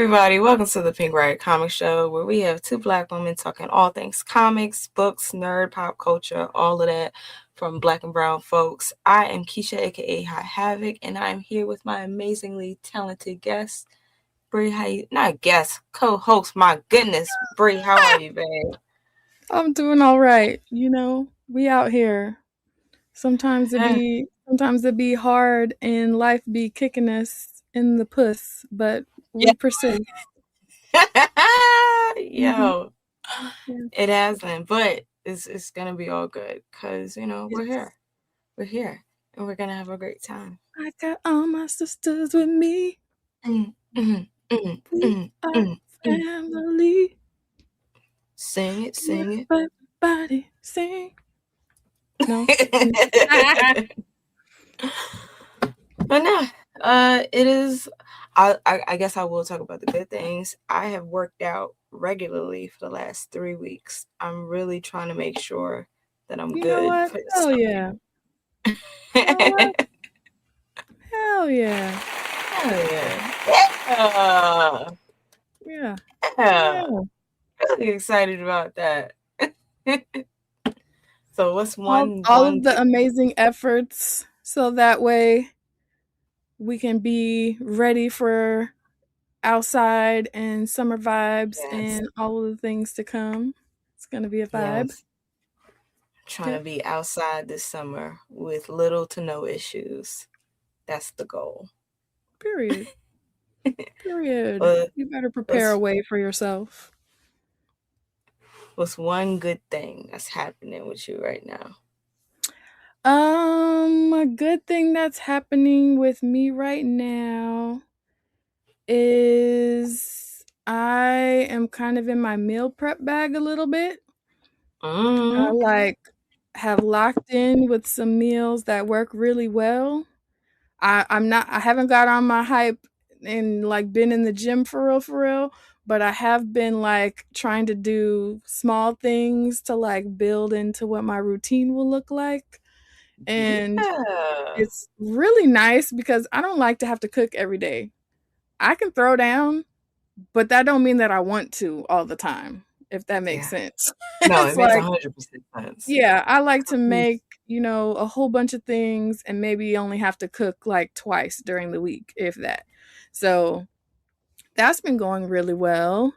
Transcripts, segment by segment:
everybody, welcome to the Pink Riot Comic Show, where we have two black women talking all things comics, books, nerd, pop culture, all of that from black and brown folks. I am Keisha, aka Hot Havoc, and I am here with my amazingly talented guest, Bree. How you? Not guest, co-host. My goodness, Bree, how are you, babe? I'm doing all right. We out here. Sometimes it be hard and life be kicking us in the puss, but we persist. Mhm. Yo, Yeah. it hasn't, but it's gonna be all good because we're Yes. here, and we're gonna have a great time. I got all my sisters with me. Mm, mm, mm, We mm, are mm, mm. family. Sing it. Everybody sing. No. But no, it is. I guess I will talk about the good things. I have worked out regularly for the last 3 weeks. I'm really trying to make sure that I'm You know good what? for Hell this yeah. You know what? Hell yeah. Hell yeah. Yeah. Yeah. Yeah. Really excited about that. So what's All, one all one of the amazing efforts so that way we can be ready for outside and summer vibes yes, and all of the things to come. It's going to be a vibe. yes. Trying to Yep. be outside this summer with little to no issues. That's the goal. Period. Period. But You better prepare what's a way for yourself. what's one good thing that's happening with you right now? A good thing that's happening with me right now is I am kind of in my meal prep bag a little bit. I Okay. have locked in with some meals that work really well. I haven't got on my hype and been in the gym for real, but I have been trying to do small things to build into what my routine will look like. And Yeah. it's really nice because I don't like to have to cook every day. I can throw down, but that don't mean that I want to all the time, if that makes Yeah. sense. No, It's it makes like 100% sense. yeah, I like to make, a whole bunch of things and maybe only have to cook twice during the week, if that. So that's been going really well.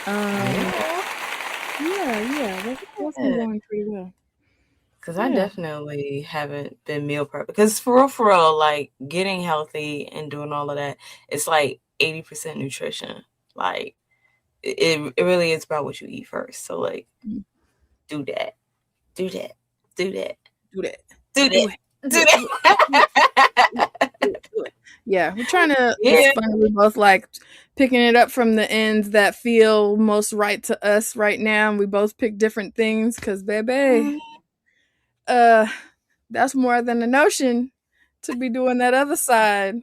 Um, Yeah. yeah, that's been going pretty well. Because I Yeah. definitely haven't been meal prep. Because for real, like getting healthy and doing all of that, it's like 80% nutrition. Like it really is about what you eat first. So like Mm. do that. Do that. Do that. Do that. Do Do that. it. Do Do it. Do it. Do it. that. Do it. Yeah, we're trying to. It's Yeah. funny. We both picking it up from the ends that feel most right to us right now, and we both pick different things. Cause baby, uh, that's more than a notion to be doing that other side.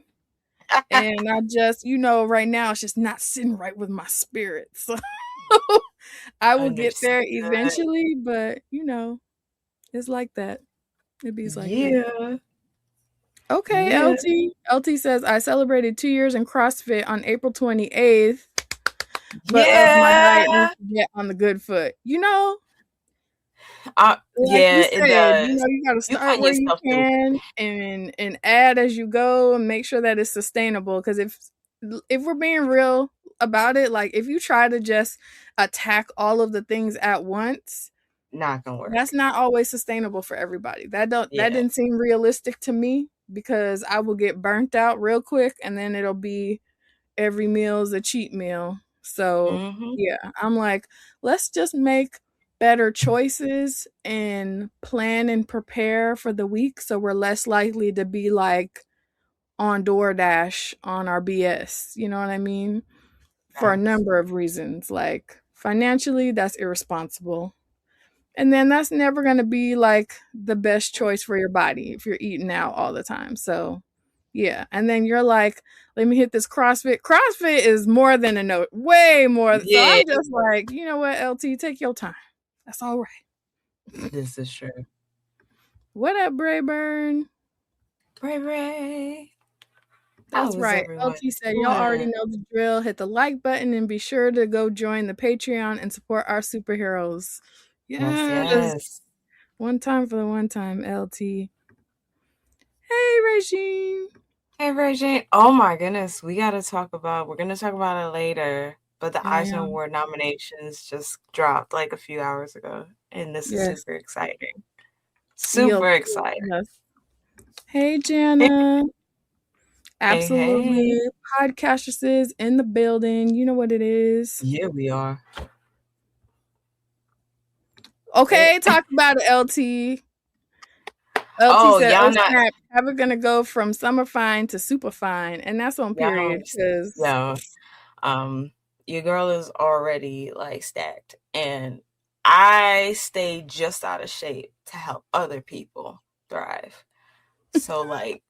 And I just, right now, it's just not sitting right with my spirit. So I will get there Understood. eventually, but it's like that. It be like that. Yeah. Okay, Yeah. LT. LT says I celebrated 2 years in CrossFit on April 28th, but my diet needs Yeah. to get on the good foot. Like you Yeah, it said, does. you got to You start putting where you yourself through can and add as you go and make sure that it's sustainable. Because if we're being real about it, like if you try to just attack all of the things at once, not gonna that's work. not always sustainable for everybody. That Yeah. didn't seem realistic to me because I will get burnt out real quick and then it'll be every meal is a cheat meal. So, Mm-hmm. yeah, I'm like, let's just make better choices and plan and prepare for the week so we're less likely to be on DoorDash on our BS. You know what I mean? For a Facts. number of reasons. Like financially, that's irresponsible. And then that's never going to be the best choice for your body if you're eating out all the time. So, yeah. And then you're like, let me hit this CrossFit. CrossFit is more than a note, way more. So Yeah, I'm just like, you know what, LT, take your time. That's all right. this is true. What up, Brayburn? Bray Bray. That's How is right. everyone LT said, y'all already doing? know the drill. Hit the like button and be sure to go join the Patreon and support our superheroes. Yes, Yes. yes. One time for the one time, LT. Hey, Regine. Hey, Virgin. Oh my goodness, we're gonna talk about it later. But the Eisner Damn. Award nominations just dropped like a few hours ago, and this is Yes. super exciting. Yield Super exciting. to us. Hey, Jana. Hey, hey. Absolutely. Podcastresses in the building. You know what it is. Yeah, we are. Okay, talk about it, LT. LT Oh, said, "Oh y'all not snap, we're gonna go from summer fine to super fine," and that's on y'all period. don't Because yo. Your girl is already like stacked, and I stay just out of shape to help other people thrive. So like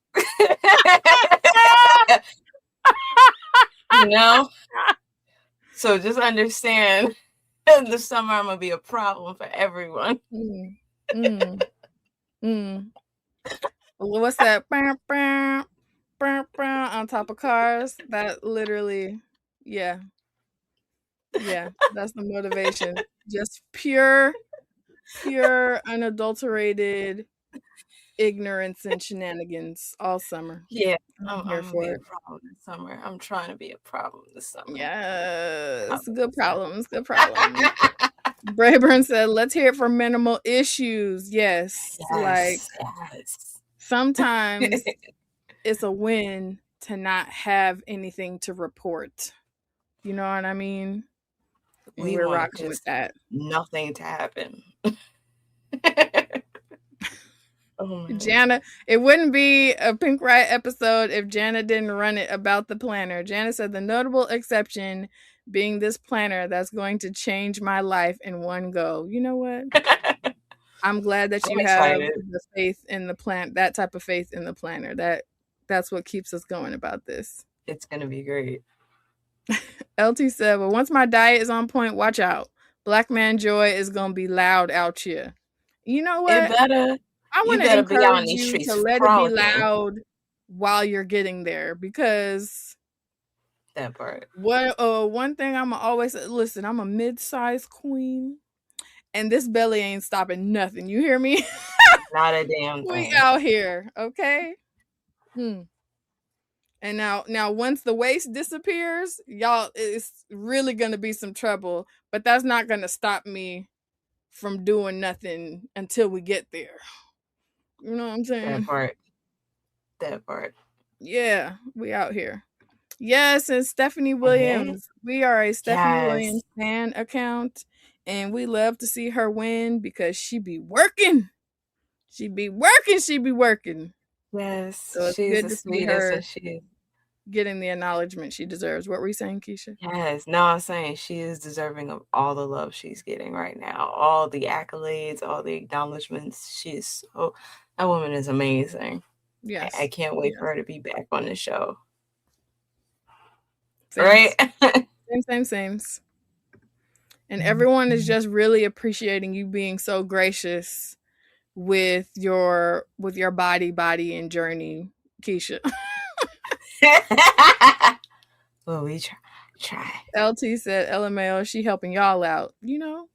you know, so just understand the summer I'm gonna be a problem for everyone. mm. What's that? On top of cars. That literally, yeah, that's the motivation. Just pure, unadulterated ignorance and shenanigans all summer. Yeah, I'm here I'm gonna be for a it. problem this summer. I'm trying to be a problem this summer. Yes, Problem good this summer. problems, good problems. Brayburn said, "Let's hear it for minimal issues." Yes, like Yes, yes. sometimes it's a win to not have anything to report. You know what I mean? And We we're want rocking with just that. nothing to happen. Oh man. Jana, it wouldn't be a Pink Riot episode if Jana didn't run it about the planner. Jana said the notable exception being this planner that's going to change my life in one go. You know what? I'm glad that I'm you have excited. the faith in the plan, that type of faith in the planner. That's what keeps us going about this. It's gonna be great. LT said, "Well, once my diet is on point, watch out. Black man joy is gonna be loud out here." You know It what? better I you want to better be out in encourage these you to streets let it be frolicking. loud while you're getting there because That part. one thing I'm always listen, I'm a mid-sized queen and this belly ain't stopping nothing. You hear me? Not a damn We thing. out here, okay? Hmm. And now once the waist disappears, y'all, it's really going to be some trouble, but that's not going to stop me from doing nothing until we get there. You know what I'm That saying? part. That part. Yeah, we out here. Yes, and Stephanie Hey. Williams. We are a Stephanie Yes. Williams fan account, and we love to see her win because she be working. She be working. She be working. Yes. So it's She's good the to see sweetest her and she getting the acknowledgement she deserves. What were you saying, Keisha? yes. No, I'm saying she is deserving of all the love she's getting right now. All the accolades, all the acknowledgments. She's so that woman is amazing. I Yes. can't wait Yes. for her to be back on the show. Right? Sames. Same. And everyone is just really appreciating you being so gracious with your body and journey, Keisha. Well, we try. LT said, LMAO, she helping y'all out. You know,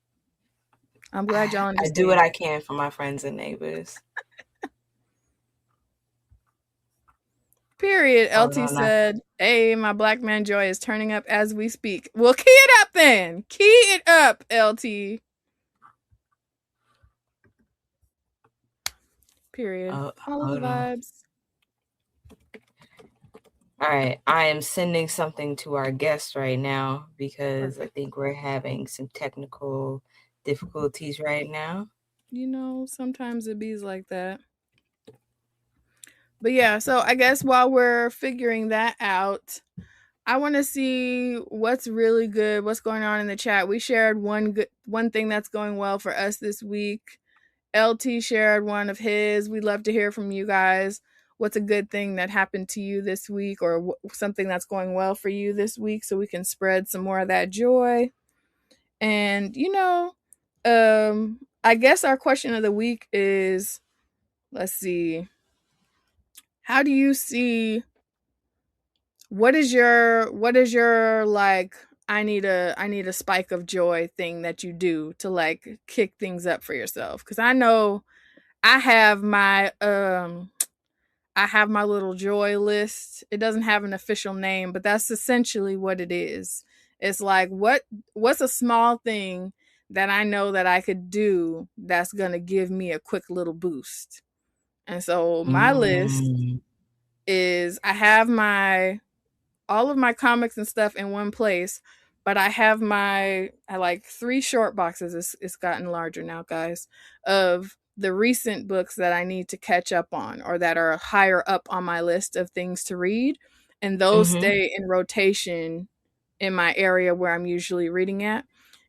I'm glad y'all I do what understand. I can for my friends and neighbors. Period. Oh LT no, not said, hey, my black man joy is turning up as we speak. Well, key it up then. Key it up, LT. Period. All of the hold on. vibes. All right, I am sending something to our guest right now because I Perfect. think we're having some technical difficulties right now. You know, sometimes it bees like that. But yeah, so I guess while we're figuring that out, I want to see what's really good, what's going on in the chat. We shared one thing that's going well for us this week. LT shared one of his. We'd love to hear from you guys. What's a good thing that happened to you this week or something that's going well for you this week so we can spread some more of that joy. And I guess our question of the week is, let's see. How do you see what is your like I need a spike of joy thing that you do to like kick things up for yourself? Because I know I have my little joy list. It doesn't have an official name, but that's essentially what it is. It's like what's a small thing that I know that I could do that's gonna give me a quick little boost. And so my list is I have my all of my comics and stuff in one place, but I like 3 short boxes. It's gotten larger now, guys, of the recent books that I need to catch up on or that are higher up on my list of things to read. And those stay in rotation in my area where I'm usually reading at.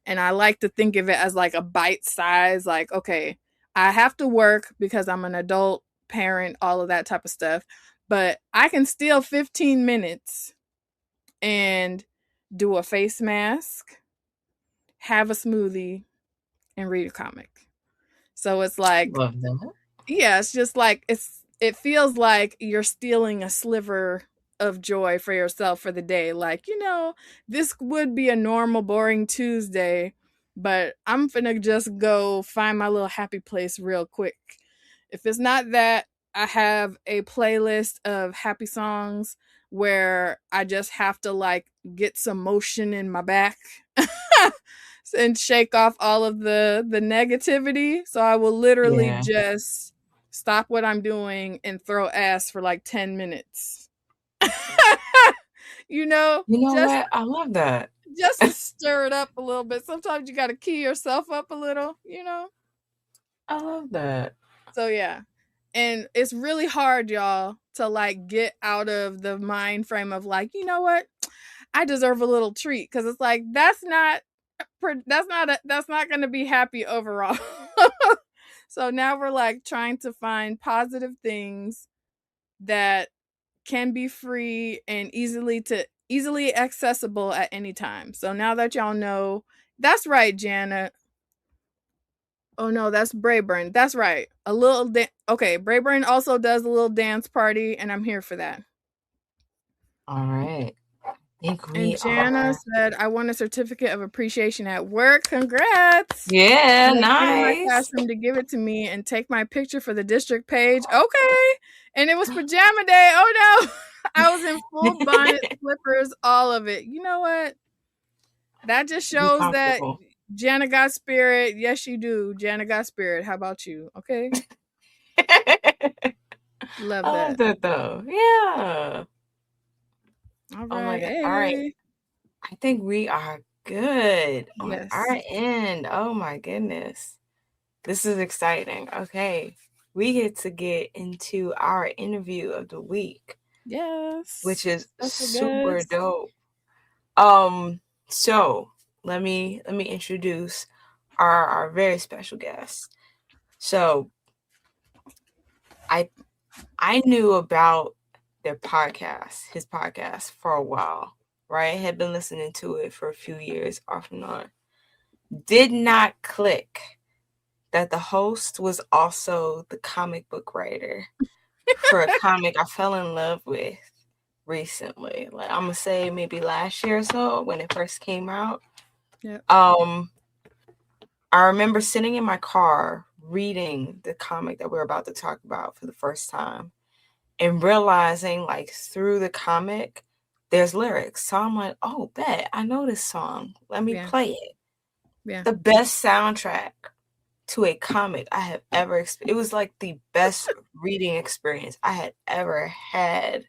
And I like to think of it as like a bite size, like, okay, I have to work because I'm an adult parent, all of that type of stuff. But I can steal 15 minutes and do a face mask, have a smoothie, and read a comic. So it's like, Love that. yeah, it's just like it feels like you're stealing a sliver of joy for yourself for the day. Like, this would be a normal boring Tuesday, but I'm finna just go find my little happy place real quick. If it's not that, I have a playlist of happy songs where I just have to like get some motion in my back and shake off all of the negativity. So I will literally just stop what I'm doing and throw ass for like 10 minutes. You know just what? I love that. just to stir it up a little bit. Sometimes you got to key yourself up a little, I love that. So yeah. And it's really hard, y'all, to like get out of the mind frame of like, you know what? I deserve a little treat, because it's like that's not going to be happy overall. So now we're like trying to find positive things that can be free and easily accessible at any time. So now that y'all know, that's right, Jana. Oh no, that's Brayburn. That's right. Okay, Brayburn also does a little dance party, and I'm here for that. All right. And Jana said, I want a certificate of appreciation at work. Congrats. Yeah, nice. In my classroom to give it to me and take my picture for the district page. Okay. And it was pajama day. Oh no. I was in full bonnet, slippers, all of it. You know what? That just shows that Jana got spirit. Yes, you do. Jana got spirit. How about you? Okay. Love that. I love that though. Yeah. All right. Oh my God. Hey. All right. I think we are good on our end. Oh my goodness. This is exciting. Okay. We get to get into our interview of the week. Yes. Which is super dope. So let me introduce our very special guest. So I knew about his podcast for a while, right? Had been listening to it for a few years off and on. Did not click that the host was also the comic book writer for a comic I fell in love with recently. Like I'm gonna say maybe last year or so when it first came out. Yeah. I remember sitting in my car reading the comic that we're about to talk about for the first time and realizing like through the comic there's lyrics. So I'm like, oh, bet I know this song. Let me play it. Yeah. The best soundtrack to a comic I have ever experienced. It was like the best reading experience I had ever had.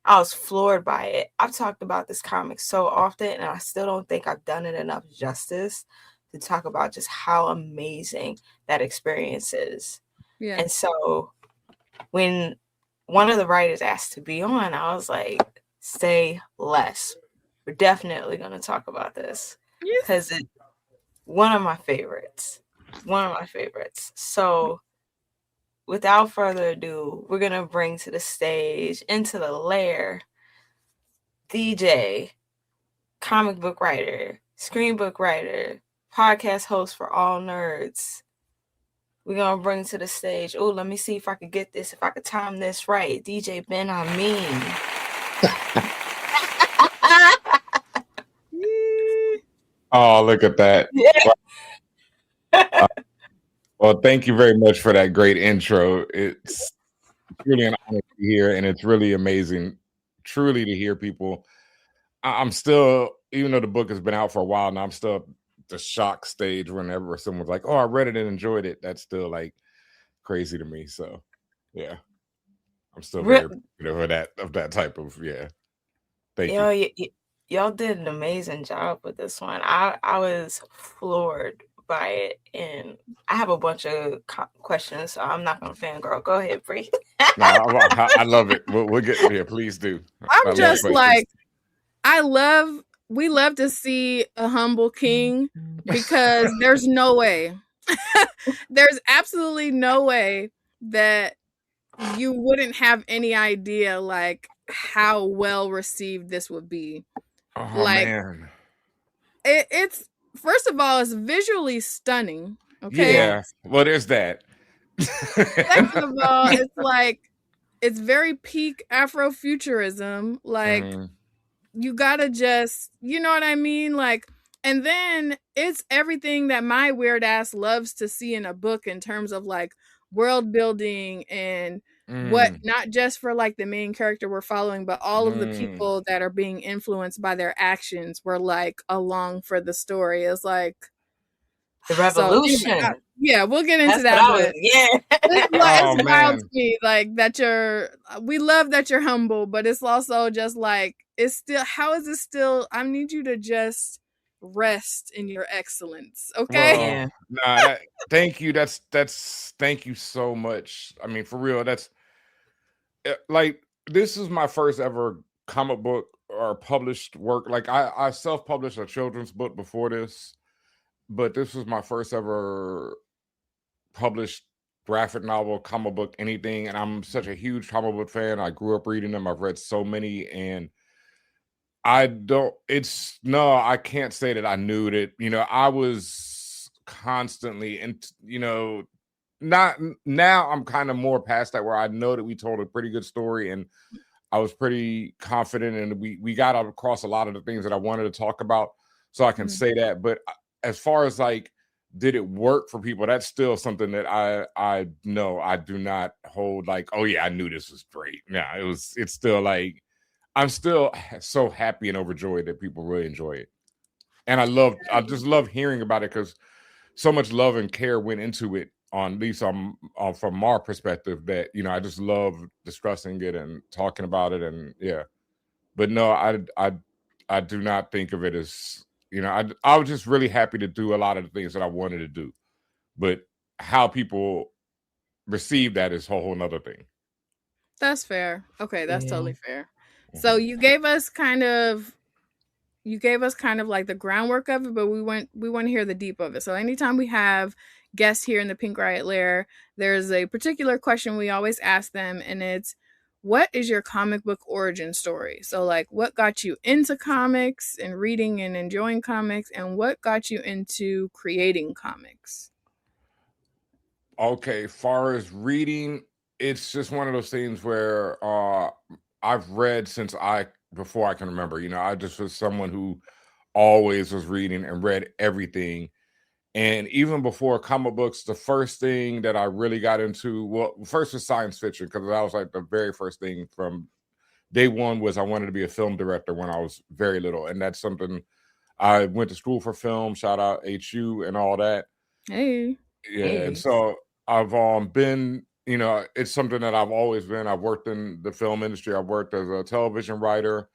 I was floored by it. I've talked about this comic so often, and I still don't think I've done it enough justice to talk about just how amazing that experience is. Yeah. And so when one of the writers asked to be on, I was like, say less. We're definitely going to talk about this because it's one of my favorites. So without further ado, we're going to bring to the stage, into the Lair, DJ, comic book writer, screen book writer, podcast host for all nerds. We're going to bring to the stage, oh, let me see if I could get this, if I could time this right, DJ Ben Ha Meen. Oh, look at that. Yeah. Well, thank you very much for that great intro. It's really an honor to be here, and it's really amazing, truly, to hear people. I'm still, even though the book has been out for a while now, I'm still at the shock stage whenever someone's like, "Oh, I read it and enjoyed it." That's still like crazy to me. So, yeah, I'm still very of that type of Thank you. Y'all did an amazing job with this one. I was floored by it, and I have a bunch of questions, so I'm not gonna fangirl. Go ahead, Bree. No, I love it. We'll get there. Please do. I'm just like, we love to see a humble king, because there's no way, there's absolutely no way that you wouldn't have any idea like how well received this would be. Oh Like, man. It's first of all, it's visually stunning. Okay. Yeah. Well, there's that. Second of all, it's like, it's very peak Afrofuturism. Like, you gotta just, you know what I mean? Like, and then it's everything that my weird ass loves to see in a book in terms of like world building and what, not just for like the main character we're following, but all of the people that are being influenced by their actions were like along for the story. It's like the revolution. So anyway, we'll get into that. But it's wild to me, like, that we love that you're humble, but it's also just like, it's still, how is it still, I need you to just rest in your excellence. Okay. Well, thank you. That's thank you so much. I mean, for real, that's like, this is my first ever comic book or published work. Like, I self-published a children's book before this, but this was my first ever published graphic novel, comic book, anything. And I'm such a huge comic book fan. I grew up reading them. I've read so many, and I can't say that I knew that, I was constantly, and, not now, I'm kind of more past that, where I know that we told a pretty good story, and I was pretty confident, and we got across a lot of the things that I wanted to talk about. So I can say that. But as far as like, did it work for people? That's still something that I know I do not hold like, oh yeah, I knew this was great. Yeah, it's still like, I'm still so happy and overjoyed that people really enjoy it. And I just love hearing about it, because so much love and care went into it, at least from our perspective, that, I just love discussing it and talking about it. And but no, I do not think of it as, I was just really happy to do a lot of the things that I wanted to do, but how people receive that is a whole nother thing. That's fair. Okay, that's totally fair. So you gave us kind of like the groundwork of it, but we want to hear the deep of it. So anytime we have guests here in the Pink Riot Lair, there's a particular question we always ask them, and it's, what is your comic book origin story? So like, what got you into comics and reading and enjoying comics, and what got you into creating comics? Okay, far as reading, it's just one of those things where I've read before I can remember. I just was someone who always was reading and read everything. And even before comic books, the first thing that I really got into, well, first was science fiction, because that was like the very first thing from day one. Was I wanted to be a film director when I was very little. And that's something, I went to school for film, shout out HU and all that. Hey. Yeah. And so I've been, it's something that I've always been. I've worked in the film industry. I've worked as a television writer,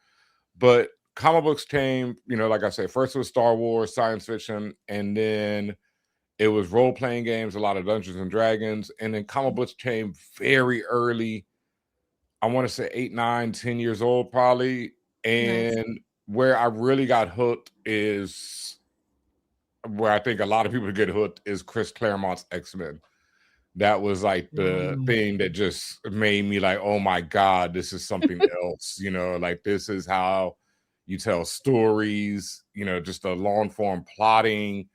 but comic books came, like I said, first it was Star Wars, science fiction, and then it was role-playing games, a lot of Dungeons and Dragons, and then comic books came very early. I want to say 8, 9, 10 years old probably. And where I really got hooked is, where I think a lot of people get hooked, is Chris Claremont's X-Men. That was like the thing that just made me like, oh my God, this is something else. Like, this is how you tell stories, just the long form plotting,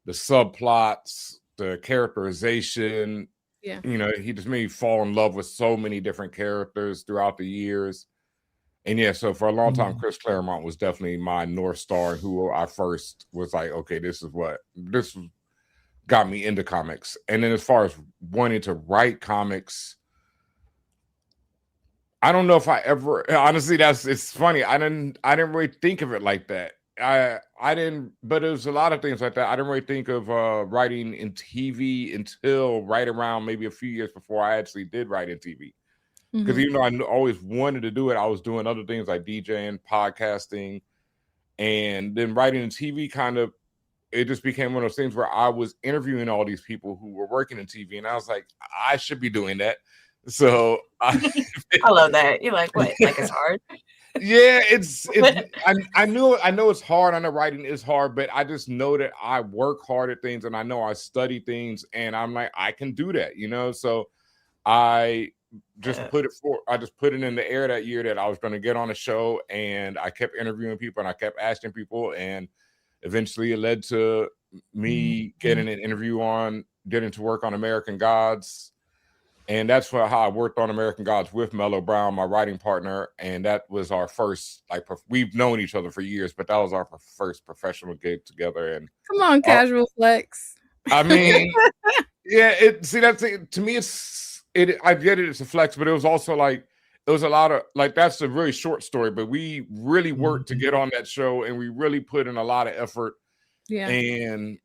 the subplots, the characterization. Yeah. He just made me fall in love with so many different characters throughout the years. And yeah, so for a long time, Chris Claremont was definitely my North Star, and who I first was like, okay, this got me into comics. And then as far as wanting to write comics, I don't know if I ever, honestly, it's funny. I didn't really think of it like that. I didn't, but it was a lot of things like that. I didn't really think of writing in TV until right around maybe a few years before I actually did write in TV. Because even though I always wanted to do it, I was doing other things like DJing, podcasting, and then writing in TV kind of, it just became one of those things where I was interviewing all these people who were working in TV, and I was like, I should be doing that. So I love that. You're like, what? Like it's hard? Yeah, it's I know it's hard. I know writing is hard, but I just know that I work hard at things, and I know I study things, and I'm like, I can do that, you know. So I just put it in the air that year that I was going to get on a show, and I kept interviewing people, and I kept asking people, and eventually it led to me getting an interview getting to work on American Gods. And that's how I worked on American Gods with Mello Brown, my writing partner. And that was our first, we've known each other for years, but that was our first professional gig together. And come on, casual flex. I mean, yeah, to me, I get it, it's a flex, but it was also like, it was a lot of, that's a really short story, but we really worked to get on that show, and we really put in a lot of effort. Yeah. And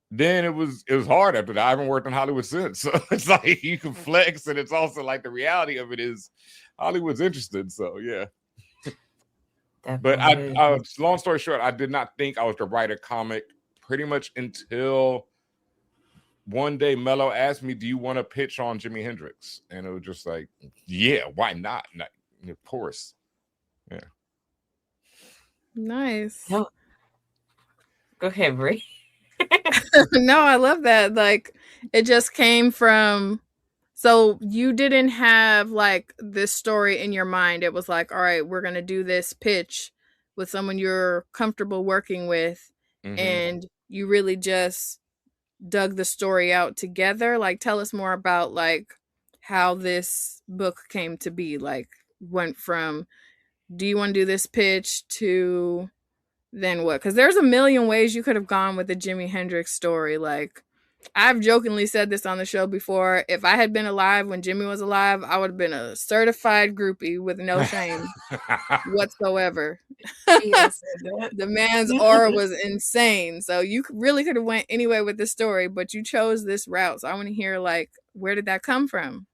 then it was hard after that. I haven't worked in Hollywood since. So it's like you can flex, and it's also like the reality of it is Hollywood's interested. So yeah. But I long story short, I did not think I was to write a comic pretty much until one day Mello asked me, do you want to pitch on Jimi Hendrix? And it was just like, yeah, why not? Of course. Yeah. Nice. No. Go ahead, Brie. No, I love that. Like, it just came from, so you didn't have like this story in your mind. It was like, all right, we're going to do this pitch with someone you're comfortable working with. And you really just dug the story out together. Like, tell us more about like how this book came to be. Like, went from, do you want to do this pitch to then what? Because there's a million ways you could have gone with the Jimi Hendrix story. Like, I've jokingly said this on the show before. If I had been alive when Jimmy was alive, I would have been a certified groupie with no shame whatsoever. The man's aura was insane. So you really could have went anyway with this story, but you chose this route. So I want to hear, like, where did that come from?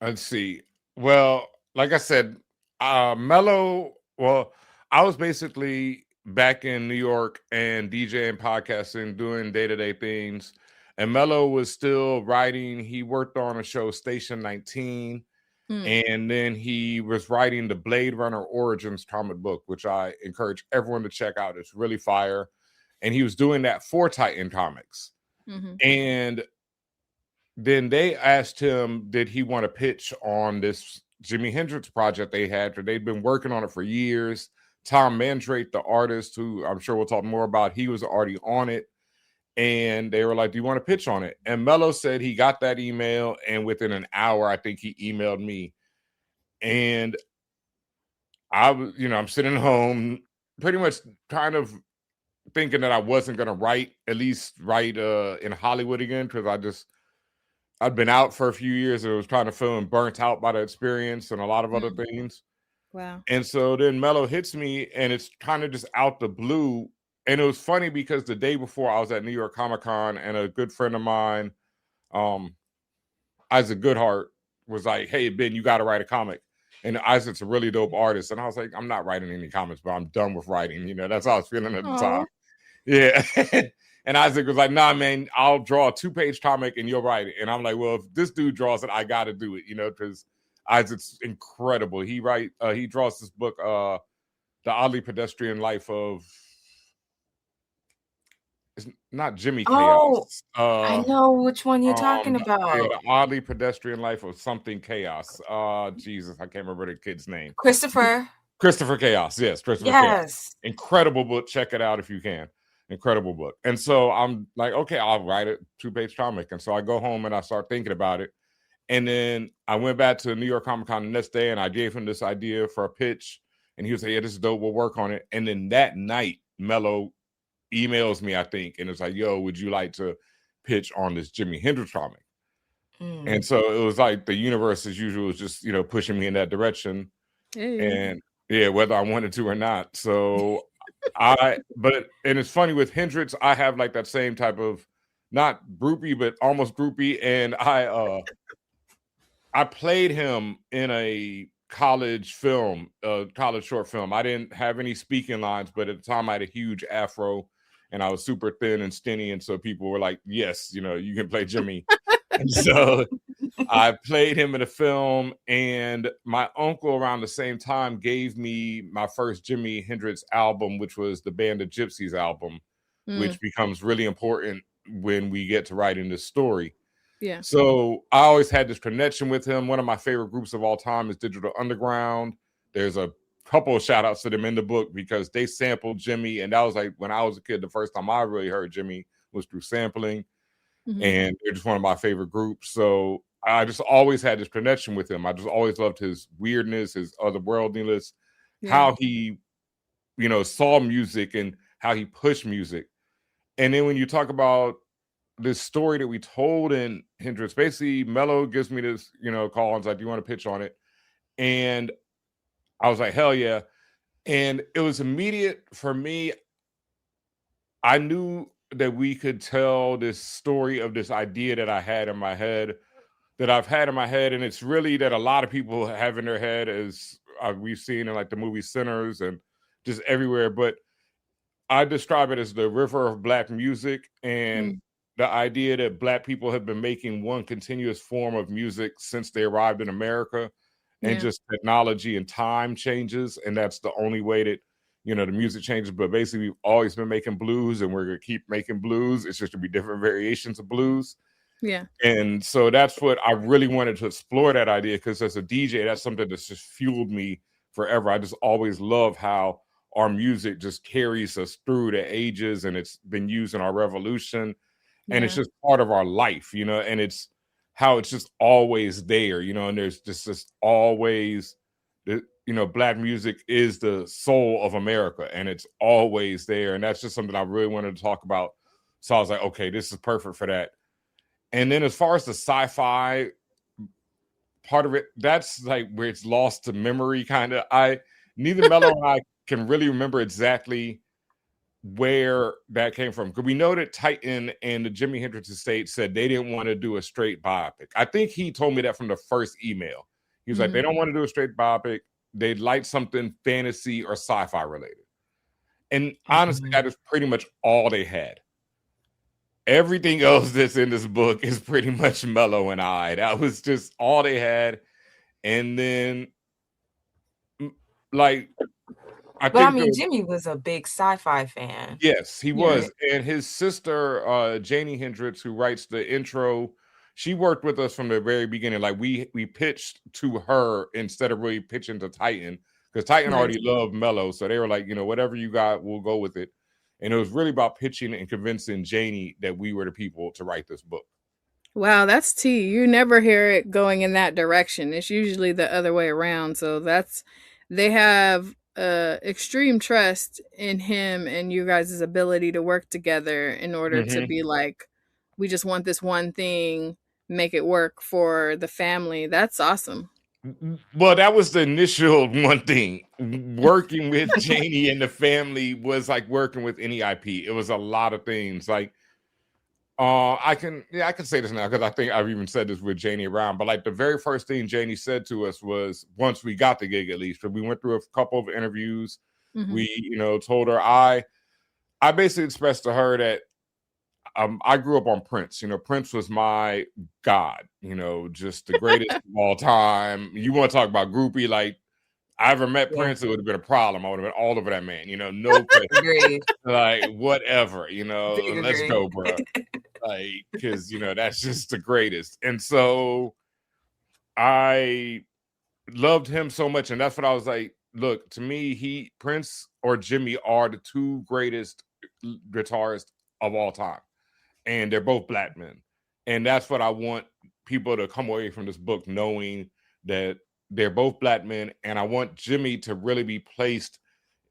Let's see. Well, like I said, Mello, I was basically back in New York and DJing, podcasting, doing day-to-day things. And Mello was still writing. He worked on a show, Station 19. And then he was writing the Blade Runner Origins comic book, which I encourage everyone to check out. It's really fire. And he was doing that for Titan Comics. And then they asked him, did he want to pitch on this Jimi Hendrix project they had? They'd been working on it for years. Tom Mandrake, the artist, who I'm sure we'll talk more about, he was already on it. And they were like, do you want to pitch on it? And Mello said he got that email, and within an hour, I think he emailed me. And I was, I'm sitting home pretty much kind of thinking that I wasn't going to at least write in Hollywood again, because I'd been out for a few years and was kind of feeling burnt out by the experience and a lot of other things. Wow. And so then Mello hits me, and it's kind of just out the blue. And it was funny because the day before I was at New York Comic-Con, and a good friend of mine, Isaac Goodhart, was like, hey, Ben, you got to write a comic. And Isaac's a really dope artist. And I was like, I'm not writing any comics, but I'm done with writing. That's how I was feeling at the time. Yeah. And Isaac was like, nah, man, I'll draw a 2-page comic and you'll write it. And I'm like, well, if this dude draws it, I got to do it, because Isaac's incredible. He draws this book, The Oddly Pedestrian Life of, it's not Jimmy Chaos. I know which one you're talking about. The Oddly Pedestrian Life of something Chaos. Jesus, I can't remember the kid's name. Christopher Chaos. Yes, Christopher Chaos. Incredible book. Check it out if you can. Incredible book. And so I'm like, okay, I'll write a 2-page comic. And so I go home and I start thinking about it. And then I went back to New York Comic Con the next day, and I gave him this idea for a pitch. And he was like, yeah, this is dope. We'll work on it. And then that night, Mello emails me, I think, and it's like, yo, would you like to pitch on this Jimi Hendrix comic? And so it was like the universe, as usual, was just, pushing me in that direction. Hey. And yeah, whether I wanted to or not. So and it's funny with Hendrix, I have like that same type of, not groupie, but almost groupie. And I played him in a college short film. I didn't have any speaking lines, but at the time I had a huge afro and I was super thin and skinny. And so people were like, yes, you can play Jimmy. And so I played him in a film, and my uncle around the same time gave me my first Jimi Hendrix album, which was the Band of Gypsies album, which becomes really important when we get to writing this story. Yeah. So I always had this connection with him. One of my favorite groups of all time is Digital Underground. There's a couple of shout outs to them in the book because they sampled Jimmy. And that was like when I was a kid, the first time I really heard Jimmy was through sampling. And they're just one of my favorite groups. So I just always had this connection with him. I just always loved his weirdness, his otherworldliness, how he, saw music and how he pushed music. And then when you talk about this story that we told in Hendrix, basically Mello gives me this, call and like, do you want to pitch on it? And I was like, hell yeah. And it was immediate for me. I knew that we could tell this story of this idea that I've had in my head. And it's really that a lot of people have in their head, as we've seen in like the movie Sinners and just everywhere. But I describe it as the river of Black music, and the idea that Black people have been making one continuous form of music since they arrived in America, and just technology and time changes. And that's the only way that, the music changes. But basically, we've always been making blues, and we're going to keep making blues. It's just going to be different variations of blues. Yeah. And so that's what I really wanted to explore, that idea, because as a DJ, that's something that's just fueled me forever. I just always love how our music just carries us through the ages, and it's been used in our revolution, and it's just part of our life, and it's how it's just always there, and there's just always, Black music is the soul of America, and it's always there. And that's just something I really wanted to talk about. So I was like, okay, this is perfect for that. And then as far as the sci-fi part of it, that's like where it's lost to memory, kind of. Neither Mello and I can really remember exactly where that came from, because we know that Titan and the Jimi Hendrix estate said they didn't want to do a straight biopic. I think he told me that from the first email. He was like, they don't want to do a straight biopic. They'd like something fantasy or sci-fi related. And honestly, that is pretty much all they had. Everything else that's in this book is pretty much Mello and I. That was just all they had. And then, like, Jimmy was a big sci-fi fan. Yes, he was. And his sister, Janie Hendrix, who writes the intro, she worked with us from the very beginning. Like we pitched to her instead of really pitching to Titan, because Titan already loved Mello. So they were like, whatever you got, we'll go with it. And it was really about pitching and convincing Janie that we were the people to write this book. Wow, that's tea. You never hear it going in that direction. It's usually the other way around. So they have extreme trust in him and you guys' ability to work together in order to be like, we just want this one thing, make it work for the family. That's awesome. Well, that was the initial one thing. Working with Janie and the family was like working with any IP. It was a lot of things. Like, I can say this now, because I think I've even said this with Janie around. But like the very first thing Janie said to us was, once we got the gig, at least, but we went through a couple of interviews. We, told her I basically expressed to her that I grew up on Prince. Prince was my god. Just the greatest of all time. You want to talk about groupie? Like, I ever met Prince, it would have been a problem. I would have been all over that man. No question. Like, whatever. Let's go, bro. Like, because that's just the greatest. And so I loved him so much, and that's what I was like. Look, to me, Prince or Jimmy are the two greatest guitarists of all time. And they're both Black men. And that's what I want people to come away from this book knowing, that they're both black men, and I want Jimmy to really be placed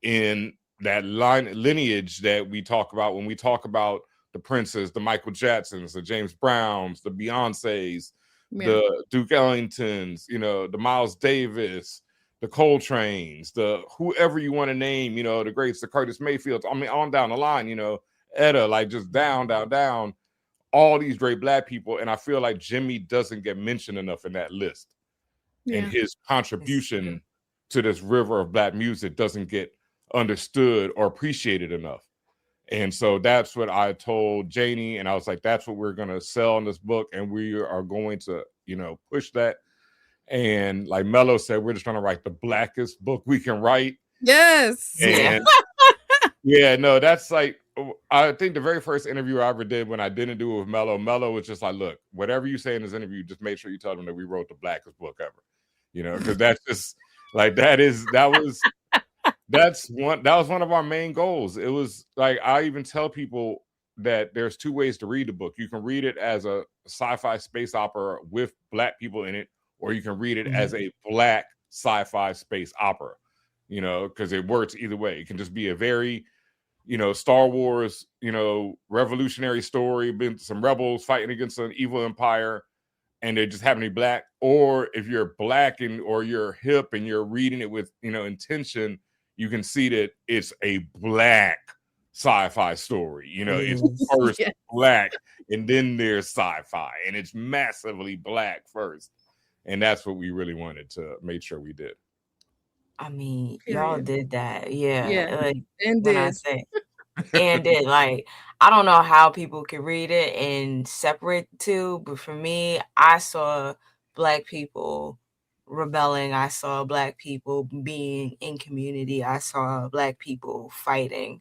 in that lineage that we talk about when we talk about the Princes, the Michael Jacksons, the James Browns, the Beyoncés, the Duke Ellingtons, the Miles Davis, the Coltranes, the whoever you want to name, the greats, the Curtis Mayfields. I mean, on down the line, Etta, like just down, all these great black people. And I feel like Jimmy doesn't get mentioned enough in that list. And his contribution to this river of black music doesn't get understood or appreciated enough. And so that's what I told Janie, and I was like, that's what we're going to sell in this book, and we are going to, push that. And like Mello said, we're just trying to write the blackest book we can write. Yes. And no, that's like, I think the very first interview I ever did when I didn't do it with Mello was just like, look, whatever you say in this interview, just make sure you tell them that we wrote the blackest book ever, because that's just like, that was one of our main goals. It was like, I even tell people that there's two ways to read the book. You can read it as a sci-fi space opera with black people in it, or you can read it as a black sci-fi space opera, because it works either way. It can just be a very, Star Wars, revolutionary story, been some rebels fighting against an evil empire, and they just happen to be black. Or if you're black or you're hip and you're reading it with, intention, you can see that it's a black sci-fi story. It's first black, and then there's sci-fi, and it's massively black first. And that's what we really wanted to make sure we did. I mean, y'all did that. Yeah. Like, and when did. I say and did, like, I don't know how people could read it and separate the two, but for me, I saw black people rebelling. I saw black people being in community. I saw black people fighting.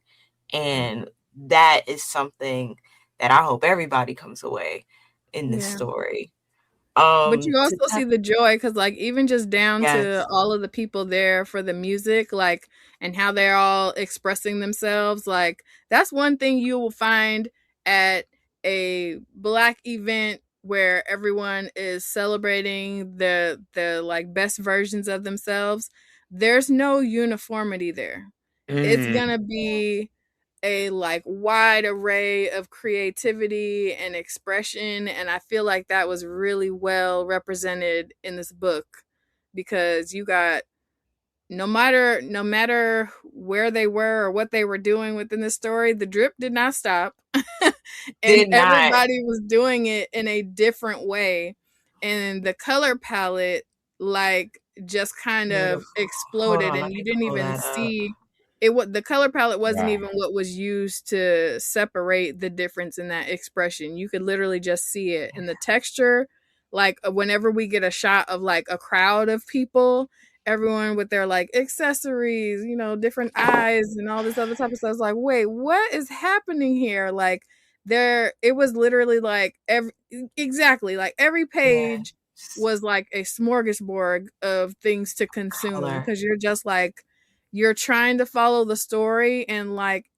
And that is something that I hope everybody comes away in this story. But you also see the joy, because like even just down to all of the people there for the music, like, and how they're all expressing themselves, like that's one thing you will find at a black event where everyone is celebrating the like best versions of themselves. There's no uniformity there. It's gonna be a like wide array of creativity and expression, and I feel like that was really well represented in this book, because you got no matter where they were or what they were doing within the story, the drip did not stop. And everybody was doing it in a different way, and the color palette like just kind of exploded, and you didn't even see it. What the color palette wasn't even what was used to separate the difference in that expression. You could literally just see it in the texture. Like whenever we get a shot of like a crowd of people, everyone with their like accessories, different eyes and all this other type of stuff. It's like, wait, what is happening here? Like it was literally like every page was like a smorgasbord of things to consume, because you're just like, you're trying to follow the story. And like,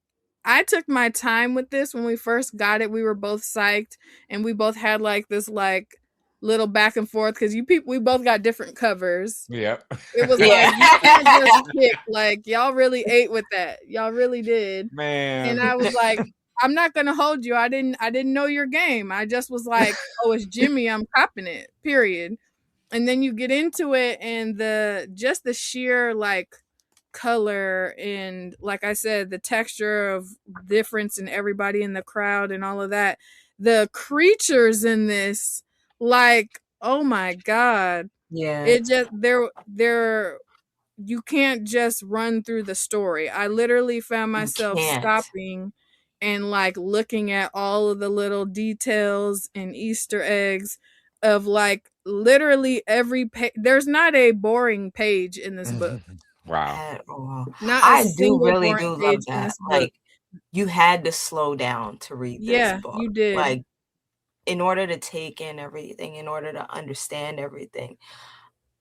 I took my time with this. When we first got it, we were both psyched, and we both had like this like little back and forth, because we both got different covers. Yeah. It was like, you can't just pick. Like, y'all really ate with that. Y'all really did. Man. And I was like, I'm not gonna hold you. I didn't know your game. I just was like, oh, it's Jimmy, I'm copping it. Period. And then you get into it, and the sheer like color, and like I said, the texture of difference in everybody in the crowd and all of that. The creatures in this, like, oh my God. It just they're you can't just run through the story. I literally found myself stopping and like looking at all of the little details and Easter eggs of like literally every page. There's not a boring page in this book. Wow. Not a single boring page in this book. Like, you had to slow down to read this book. You did. Like, in order to take in everything, in order to understand everything.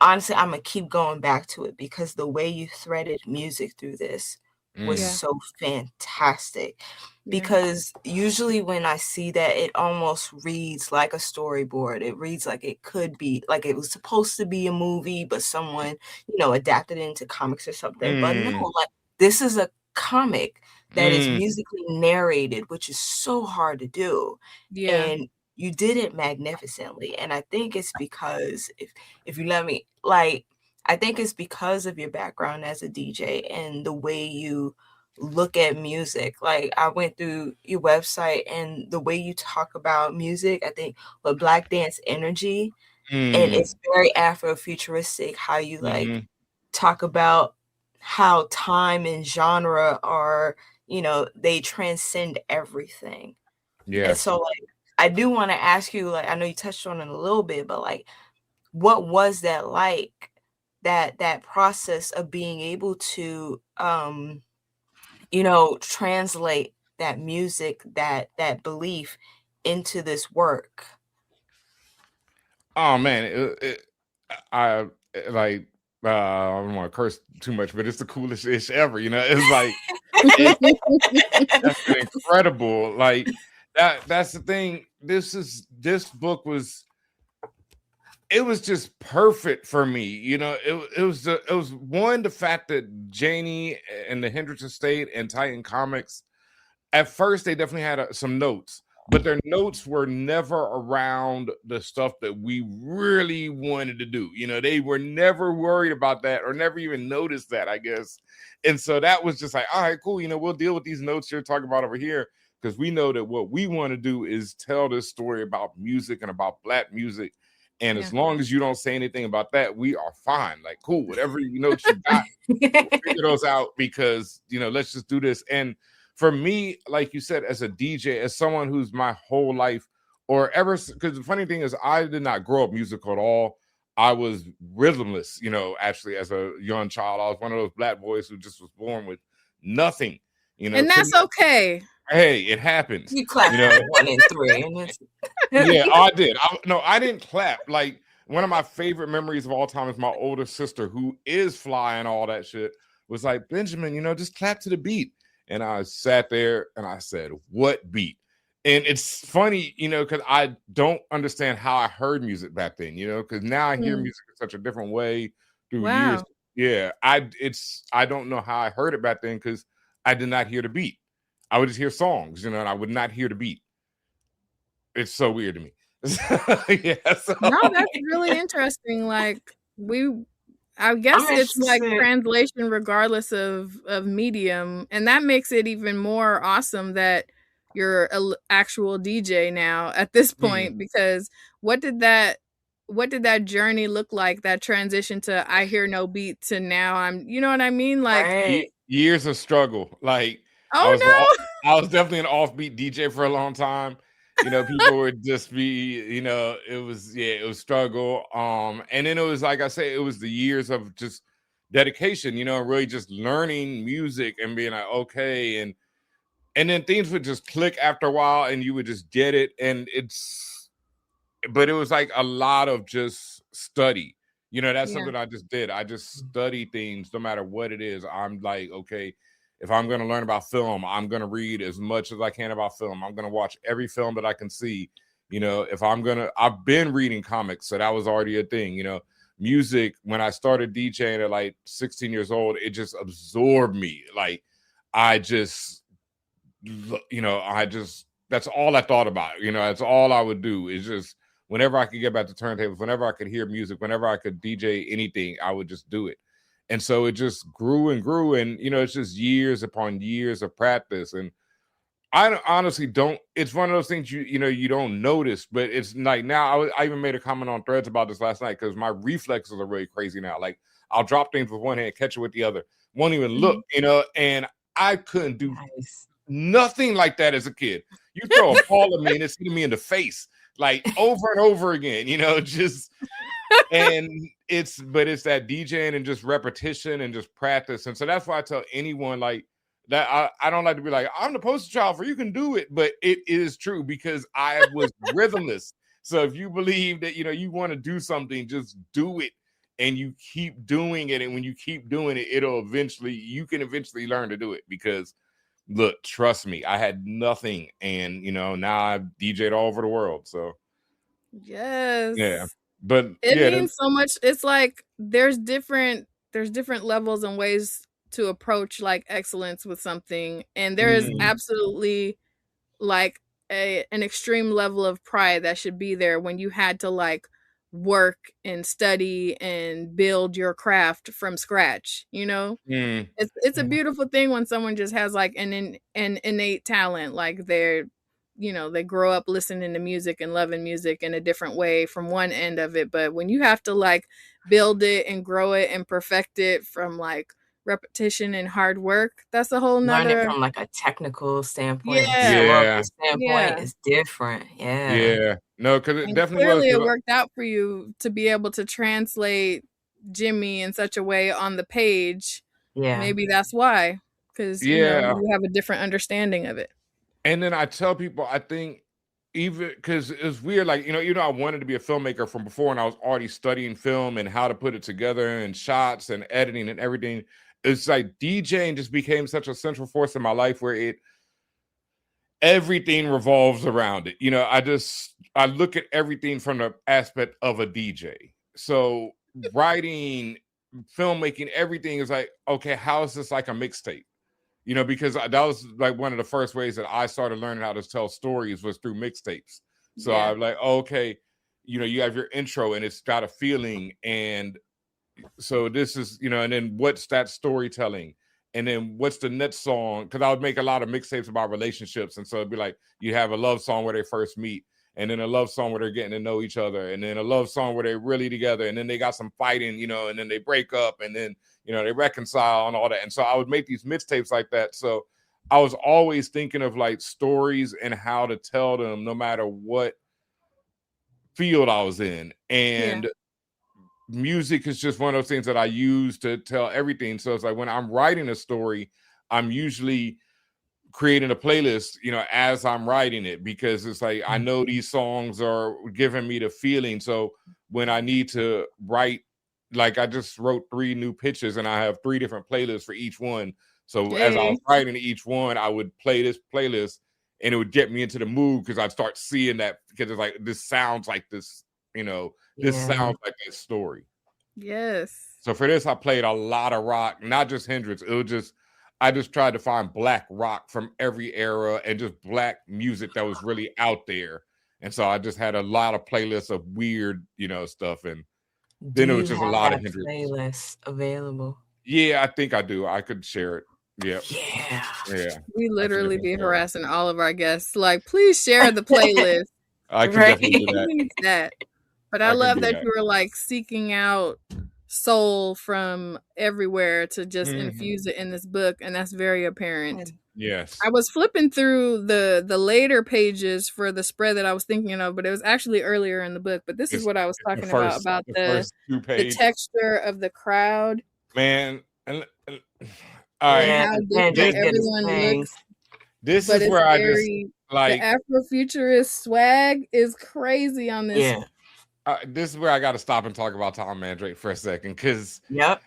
Honestly, I'm going to keep going back to it, because the way you threaded music through this was Yeah. so fantastic. Yeah. Because usually when I see that, it almost reads like a storyboard. It reads like it could be, like it was supposed to be a movie, but someone, adapted it into comics or something. But no, like this is a comic that is musically narrated, which is so hard to do. Yeah. And you did it magnificently. And I think it's because, if you let me, like, I think it's because of your background as a DJ and the way you look at music. Like, I went through your website and the way you talk about music, I think with Black Dance Energy, and it's very Afrofuturistic, how you like talk about how time and genre are, they transcend everything. And so, like, I do want to ask you, like, I know you touched on it a little bit, but like, what was that like? That process of being able to translate that music, that belief into this work. Oh man, I like I don't want to curse too much, but it's the coolest ish ever. It's like that's incredible. Like that's the thing. This book was. It was just perfect for me. It was one, the fact that Janie and the Hendrix Estate and Titan Comics, at first they definitely had some notes, but their notes were never around the stuff that we really wanted to do. They were never worried about that or never even noticed that, I guess. And so that was just like, all right, cool. We'll deal with these notes you're talking about over here, because we know that what we want to do is tell this story about music and about Black music. And as long as you don't say anything about that, we are fine. Like, cool, whatever notes you got, we'll figure those out, because, let's just do this. And for me, like you said, as a DJ, as someone who's my whole life, because the funny thing is, I did not grow up musical at all. I was rhythmless, actually, as a young child. I was one of those Black boys who just was born with nothing, and that's okay. Hey, it happens. You clapped 1 and 3. Yeah, I did. I didn't clap. Like, one of my favorite memories of all time is my older sister, who is fly and all that shit, was like, Benjamin, just clap to the beat. And I sat there and I said, what beat? And it's funny, because I don't understand how I heard music back then, because now I hear music in such a different way through years. Yeah, I don't know how I heard it back then, because I did not hear the beat. I would just hear songs, and I would not hear the beat. It's so weird to me. No, that's really interesting. Like, I guess it's like translation regardless of medium, and that makes it even more awesome that you're an actual DJ now at this point. Because what did that journey look like, that transition to I hear no beat to now I'm, you know what I mean? Like, years of struggle. Like, I was definitely an offbeat DJ for a long time. People would just be, it was struggle. And then it was, like I say, it was the years of just dedication, really just learning music and being like, okay. And then things would just click after a while and you would just get it. And but it was like a lot of just study. That's something I just did. I just study things no matter what it is. I'm like, okay, if I'm going to learn about film, I'm going to read as much as I can about film. I'm going to watch every film that I can see. I've been reading comics, so that was already a thing. Music, when I started DJing at like 16 years old, it just absorbed me. Like, that's all I thought about. That's all I would do, is just, whenever I could get back to turntables, whenever I could hear music, whenever I could DJ anything, I would just do it. And so it just grew and grew. And, it's just years upon years of practice. And I honestly don't, it's one of those things you don't notice, but it's like now, I even made a comment on Threads about this last night, because my reflexes are really crazy now. Like, I'll drop things with one hand, catch it with the other, won't even look, and I couldn't do nothing like that as a kid. You throw a ball at me and it's hitting me in the face, like, over and over again, just... And it's that DJing and just repetition and just practice. And so that's why I tell anyone, like, that I don't like to be like, I'm the poster child for you can do it, but it is true, because I was rhythmless. So if you believe that, you want to do something, just do it. and you keep doing it. And when you keep doing it, you can eventually learn to do it. Because look, trust me, I had nothing. And, now I've DJ'd all over the world. So, yes. yeah. But it means so much. It's like there's different levels and ways to approach like excellence with something. And there is absolutely like an extreme level of pride that should be there when you had to like work and study and build your craft from scratch, it's a beautiful thing when someone just has like an innate talent, like they grow up listening to music and loving music in a different way from one end of it. But when you have to like build it and grow it and perfect it from like repetition and hard work, that's a whole nother. Learn it from like a technical standpoint, historical standpoint is different. Yeah. No, because it definitely clearly it worked out for you to be able to translate Jimmy in such a way on the page. Yeah. Maybe that's why. Because you have a different understanding of it. And then I tell people, I think even because it's weird, like, I wanted to be a filmmaker from before, and I was already studying film and how to put it together and shots and editing and everything. It's like DJing just became such a central force in my life where everything revolves around it. I look at everything from the aspect of a DJ. So writing, filmmaking, everything is like, okay, how is this like a mixtape? Because that was like one of the first ways that I started learning how to tell stories was through mixtapes. So I'm like, okay, you have your intro and it's got a feeling. And so this is, and then what's that storytelling? And then what's the next song? Because I would make a lot of mixtapes about relationships. And so it'd be like, you have a love song where they first meet, and then a love song where they're getting to know each other, and then a love song where they're really together, and then they got some fighting, and then they break up, and then, they reconcile and all that. And so I would make these mixtapes like that. So I was always thinking of like stories and how to tell them no matter what field I was in. And music is just one of those things that I use to tell everything. So it's like when I'm writing a story, I'm usually creating a playlist, as I'm writing it, because it's like I know these songs are giving me the feeling. So when I need to write, like I just wrote 3 new pitches and I have 3 different playlists for each one. So as I was writing each one, I would play this playlist and it would get me into the mood, because I'd start seeing that, because it's like, this sounds like this, this sounds like this story. Yes. So for this, I played a lot of rock, not just Hendrix. I just tried to find black rock from every era and just black music that was really out there. And so I just had a lot of playlists of weird, stuff. And then it was just a lot of Hendrix. Playlist available? Yeah, I think I do. I could share it. Yeah. We literally be harassing all of our guests. Like, please share the playlist. I can definitely do that. But I love that you were like seeking out soul from everywhere to just infuse it in this book, and that's very apparent. Yes. I was flipping through the later pages for the spread that I was thinking of, but it was actually earlier in the book. But this is what I was talking about the texture of the crowd. Man, all right. How different everyone looks. This is where I just like the Afrofuturist swag is crazy on this. Yeah. This is where I got to stop and talk about Tom Mandrake for a second, because all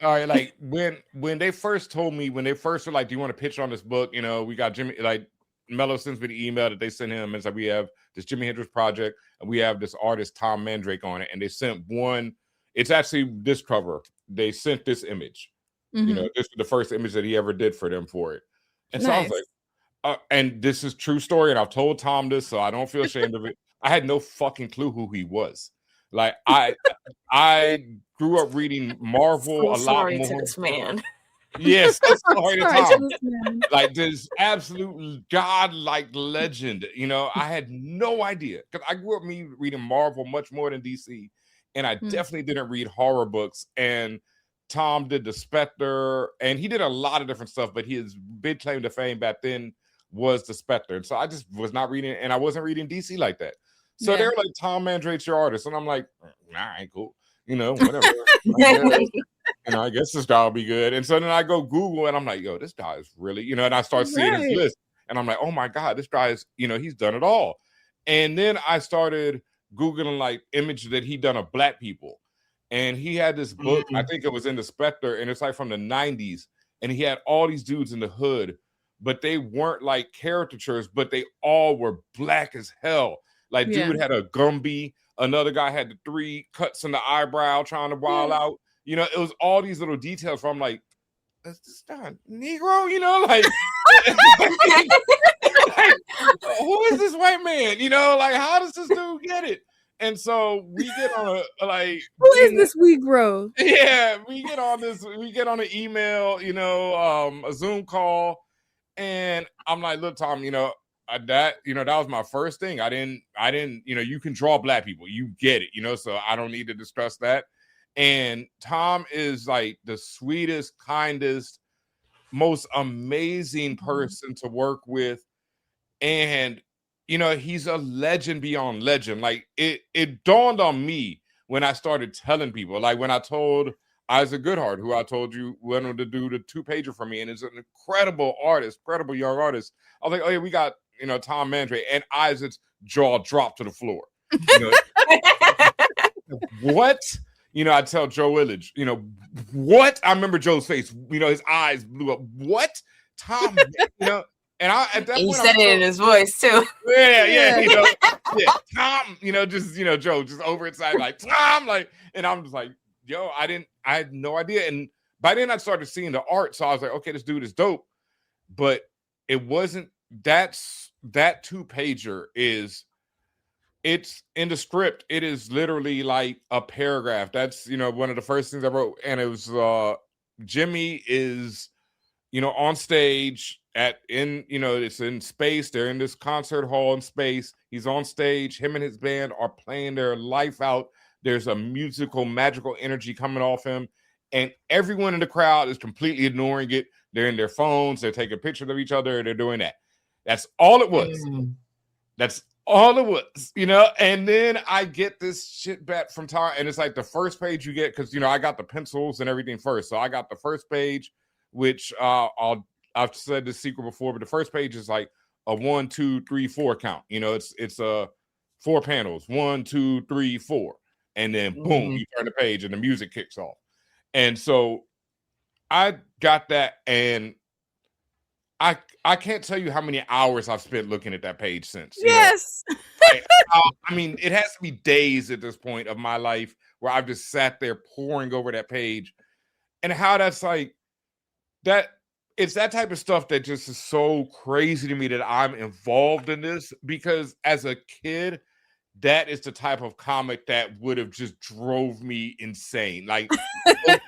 right, like when they first told me, when they first were like, do you want to pitch on this book? We got Jimmy, like Mello sends me the email that they sent him and said, we have this Jimi Hendrix project and we have this artist Tom Mandrake on it, and they sent one. It's actually this cover. They sent this image. This was the first image that he ever did for them for it, and so I was like, and this is true story, and I've told Tom this, so I don't feel ashamed of it. I had no fucking clue who he was. Like I grew up reading Marvel a lot more. To this man. Yes, sorry to Tom. Like this absolute godlike legend. I had no idea, because I grew up reading Marvel much more than DC, and I definitely didn't read horror books. And Tom did the Spectre, and he did a lot of different stuff, but his big claim to fame back then was the Spectre. And so I just was not reading, and I wasn't reading DC like that. So they're like, Tom Mandrake's your artist. And I'm like, nah, ain't cool. Whatever. I guess this guy will be good. And so then I go Google and I'm like, yo, this guy is really, and I start seeing his list. And I'm like, oh my God, this guy is, he's done it all. And then I started Googling like images that he'd done of black people. and he had this book. I think it was in the Spectre, and it's like from the 90s, and he had all these dudes in the hood, but they weren't like caricatures, but they all were black as hell. Like, dude had a Gumby, another guy had the 3 cuts in the eyebrow trying to wild out. You know, it was all these little details from like, is this not a Negro? You know, like, like, who is this white man? You know, like, how does this dude get it? And so we get on a like, who is this Negro? Yeah, we get on an email, you know, a Zoom call, and I'm like, look, Tom, you know, that was my first thing. I didn't, you know, you can draw black people, you get it, you know, so I don't need to discuss that. And Tom is like the sweetest, kindest, most amazing person to work with. And, you know, he's a legend beyond legend. Like, it dawned on me when I started telling people, like when I told Isaac Goodhart, who I told you wanted to do the 2-pager for me, and is an incredible artist, incredible young artist. I was like, oh yeah, we got, you know, Tom Mandre, and Isaac's jaw dropped to the floor. You know, what? You know, I tell Joe Illidge, you know, what? I remember Joe's face, you know, his eyes blew up. What? Tom, you know, and I at that point, he said it in his voice too. Yeah, you know, Tom, you know, just, you know, Joe just overexcited, like Tom, like, and I'm just like, yo, I had no idea. And by then I started seeing the art, so I was like, okay, this dude is dope. But it wasn't that 2-pager is. It's in the script. It is literally like a paragraph. That's, you know, one of the first things I wrote. And it was Jimmy is, you know, on stage you know, it's in space. They're in this concert hall in space. He's on stage. Him and his band are playing their life out. There's a musical, magical energy coming off him. And everyone in the crowd is completely ignoring it. They're in their phones. They're taking pictures of each other. They're doing that. That's all it was. That's all it was, you know. And then I get this shit back from Tara, and it's like the first page you get, because, you know, I got the pencils and everything first. So I got the first page, which I've said this secret before, but the first page is like a 1, 2, 3, 4 count. You know, it's 4 panels, 1, 2, 3, 4, and then boom, you turn the page and the music kicks off. And so I got that, and I can't tell you how many hours I've spent looking at that page since. Yes. You know? I mean, it has to be days at this point of my life where I've just sat there poring over that page, and how that's like that. It's that type of stuff that just is so crazy to me that I'm involved in this, because as a kid, that is the type of comic that would have just drove me insane. Like, that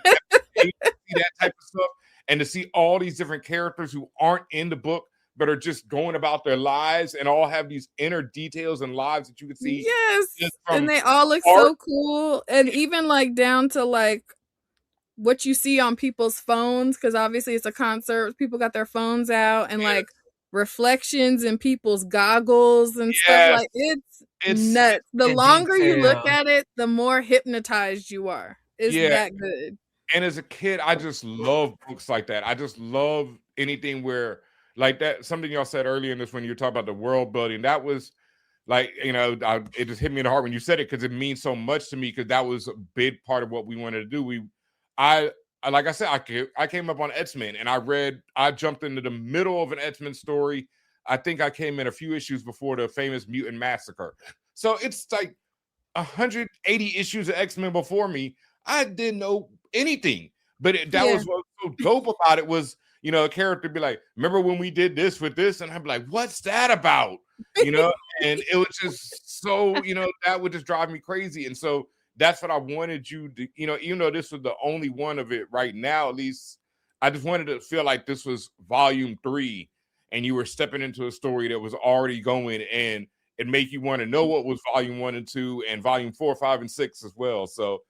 type of stuff. And to see all these different characters who aren't in the book, but are just going about their lives and all have these inner details and lives that you can see. Yes. And they all look so cool. And even like down to like what you see on people's phones, because obviously it's a concert. People got their phones out, and like reflections in people's goggles and stuff. Like, it's nuts. The longer you look at it, the more hypnotized you are. It's that good. And as a kid, I just love books like that. I just love anything where, like that, something y'all said earlier in this when you were talking about the world building, that was like, you know, it just hit me in the heart when you said it, because it means so much to me, because that was a big part of what we wanted to do. Like I said, I came up on X-Men, and I jumped into the middle of an X-Men story. I think I came in a few issues before the famous Mutant Massacre. So it's like 180 issues of X-Men before me. I didn't know anything, but that was what was so dope about it was, you know, a character be like, remember when we did this with this? And I'd be like, what's that about? You know, and it was just so, you know, that would just drive me crazy. And so that's what I wanted you to, you know, even though this was the only one of it right now, at least I just wanted to feel like this was volume 3 and you were stepping into a story that was already going, and it make you want to know what was volume 1 and 2 and volume 4, 5, and 6 as well. So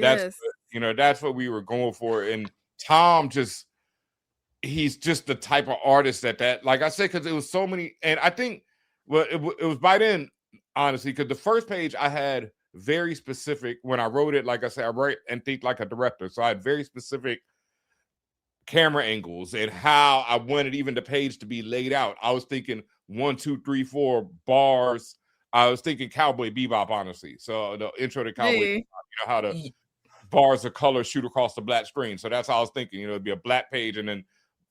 that's what we were going for. And Tom he's just the type of artist that like I said, because it was so many. And I think it was by then, honestly, because the first page I had very specific, when I wrote it, like I said, I write and think like a director. So I had very specific camera angles and how I wanted even the page to be laid out. I was thinking 1, 2, 3, 4 bars. I was thinking Cowboy Bebop, honestly. So the intro to Cowboy Bebop, you know, how to bars of color shoot across the black screen. So that's how I was thinking. You know, it'd be a black page and then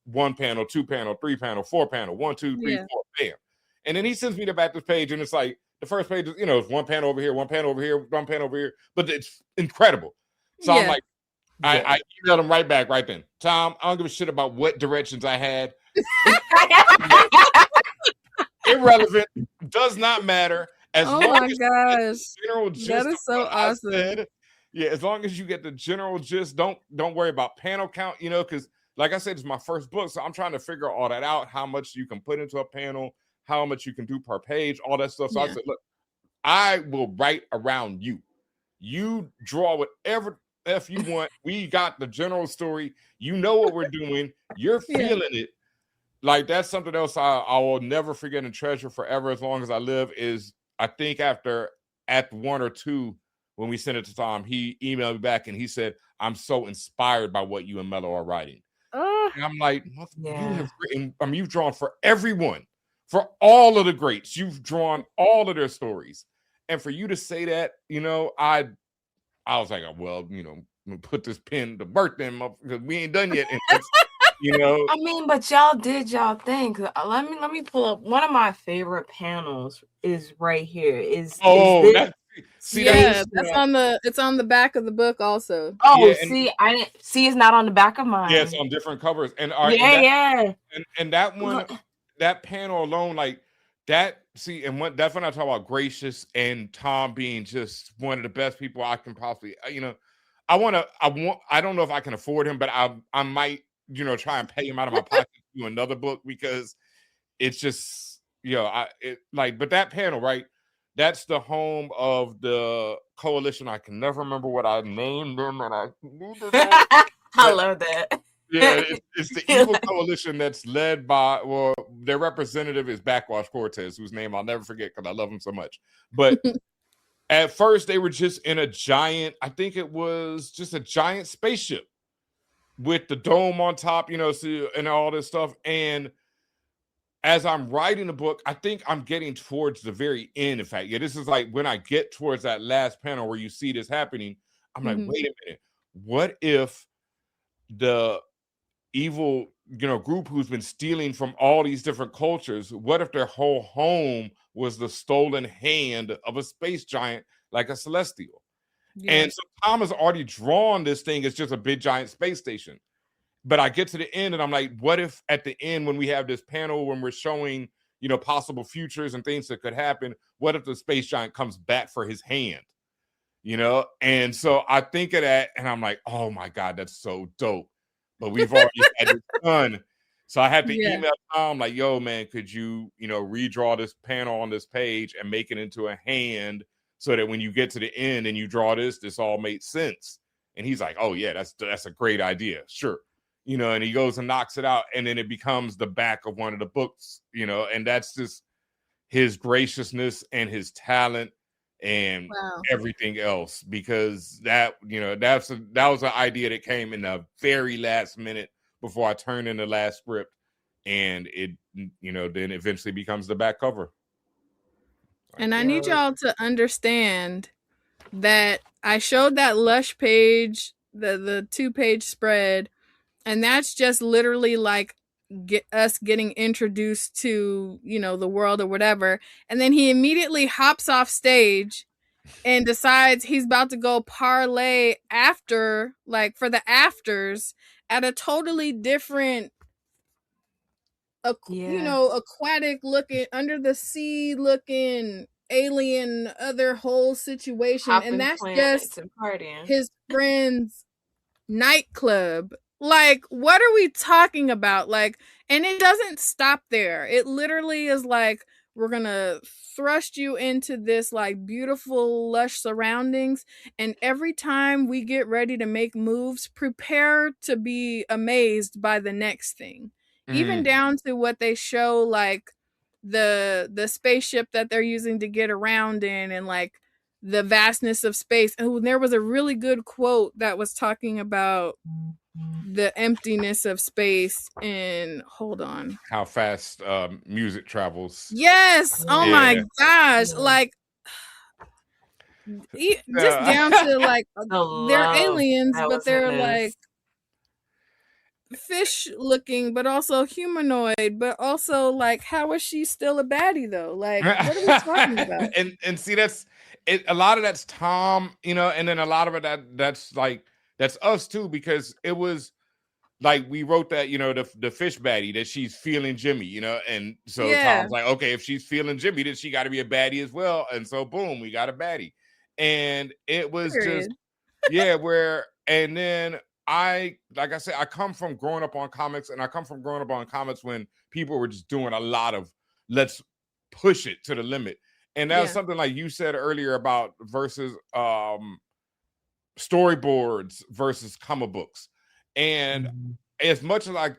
1 panel, 2 panel, 3 panel, 4 panel, 1, 2, 3, 4, bam. And then he sends me the back this page, and it's like the first page is, you know, it's 1 panel over here, 1 panel over here, 1 panel over here, but it's incredible. So I'm like, I emailed him right back right then. Tom, I don't give a shit about what directions I had. Irrelevant, does not matter. As long as gosh, general gist that is so awesome. said, yeah, as long as you get the general gist, don't worry about panel count, you know, because like I said, it's my first book, so I'm trying to figure all that out, how much you can put into a panel, how much you can do per page, all that stuff. So I said, look, I will write around you. You draw whatever F you want. We got the general story. You know what we're doing. You're feeling it. Like, that's something else I will never forget and treasure forever as long as I live is, I think after Act 1 or 2, when we sent it to Tom, he emailed me back and he said, I'm so inspired by what you and Mello are writing. And I'm like, you have written, I mean, you've drawn for everyone, for all of the greats. You've drawn all of their stories. And for you to say that, you know, I was like, well, you know, I'm gonna put this pen to birth them because we ain't done yet. And you know, I mean, but y'all did y'all thing. Let me pull up one of my favorite panels. Is right here. Is that's on the, it's on the back of the book also. Oh, see, I didn't see. It's not on the back of mine. Yeah, it's on different covers. And and that one, that panel alone, like that. See, and that's when I talk about gracious and Tom being just one of the best people I can possibly. You know, I don't know if I can afford him, but I might, you know, try and pay him out of my pocket to do another book because it's just, you know, but that panel, right? That's the home of the coalition. I can never remember what I named them, and I need to know. I love that. Yeah, it's the evil coalition that's led by, well, their representative is Backwash Cortez, whose name I'll never forget because I love him so much. But at first, they were just in a giant, I think it was just a giant spaceship with the dome on top, you know, and all this stuff. And as I'm writing the book, I think I'm getting towards the very end. In fact, this is like when I get towards that last panel where you see this happening, I'm like, wait a minute. What if the evil, you know, group who's been stealing from all these different cultures, what if their whole home was the stolen hand of a space giant like a celestial? And so Tom has already drawn this thing as just a big giant space station. But I get to the end and I'm like, what if at the end when we have this panel when we're showing, you know, possible futures and things that could happen, what if the space giant comes back for his hand? You know? And so I think of that and I'm like, oh my God, that's so dope. But we've already had it done. So I had to email Tom like, yo, man, could you, you know, redraw this panel on this page and make it into a hand so that when you get to the end and you draw this all makes sense. And he's like, oh yeah, that's a great idea. Sure. You know, and he goes and knocks it out and then it becomes the back of one of the books, you know, and that's just his graciousness and his talent and everything else, because that, you know, that was an idea that came in the very last minute before I turned in the last script, and it, you know, then eventually becomes the back cover. And I need y'all to understand that I showed that Lush page, the 2-page spread, and that's just literally like us getting introduced to, you know, the world or whatever. And then he immediately hops off stage and decides he's about to go parlay after, like for the afters at a totally different, you know, aquatic looking, under the sea looking, alien, other whole situation. And that's just his friend's nightclub. Like, what are we talking about? Like, and it doesn't stop there. It literally is like, we're gonna thrust you into this like beautiful lush surroundings, and every time we get ready to make moves, prepare to be amazed by the next thing. Even down to what they show, like the spaceship that they're using to get around in, and like the vastness of space. And there was a really good quote that was talking about the emptiness of space, and hold on, how fast music travels. Yes. Oh my gosh. Like, Just down to like they're aliens, that but was they're witnessed. like fish looking, but also humanoid, but also like, how is she still a baddie though? Like, what are we talking about? And see, that's it. A lot of that's Tom, you know, and then a lot of it that's us too, because it was like we wrote that, you know, the fish baddie, that she's feeling Jimmy, you know, and so Tom's like, okay, if she's feeling Jimmy, then she got to be a baddie as well, and so boom, we got a baddie, and it was just and then like I said, I come from growing up on comics, and I come from growing up on comics when people were just doing a lot of let's push it to the limit, and that was something like you said earlier about versus storyboards versus comic books. And as much as I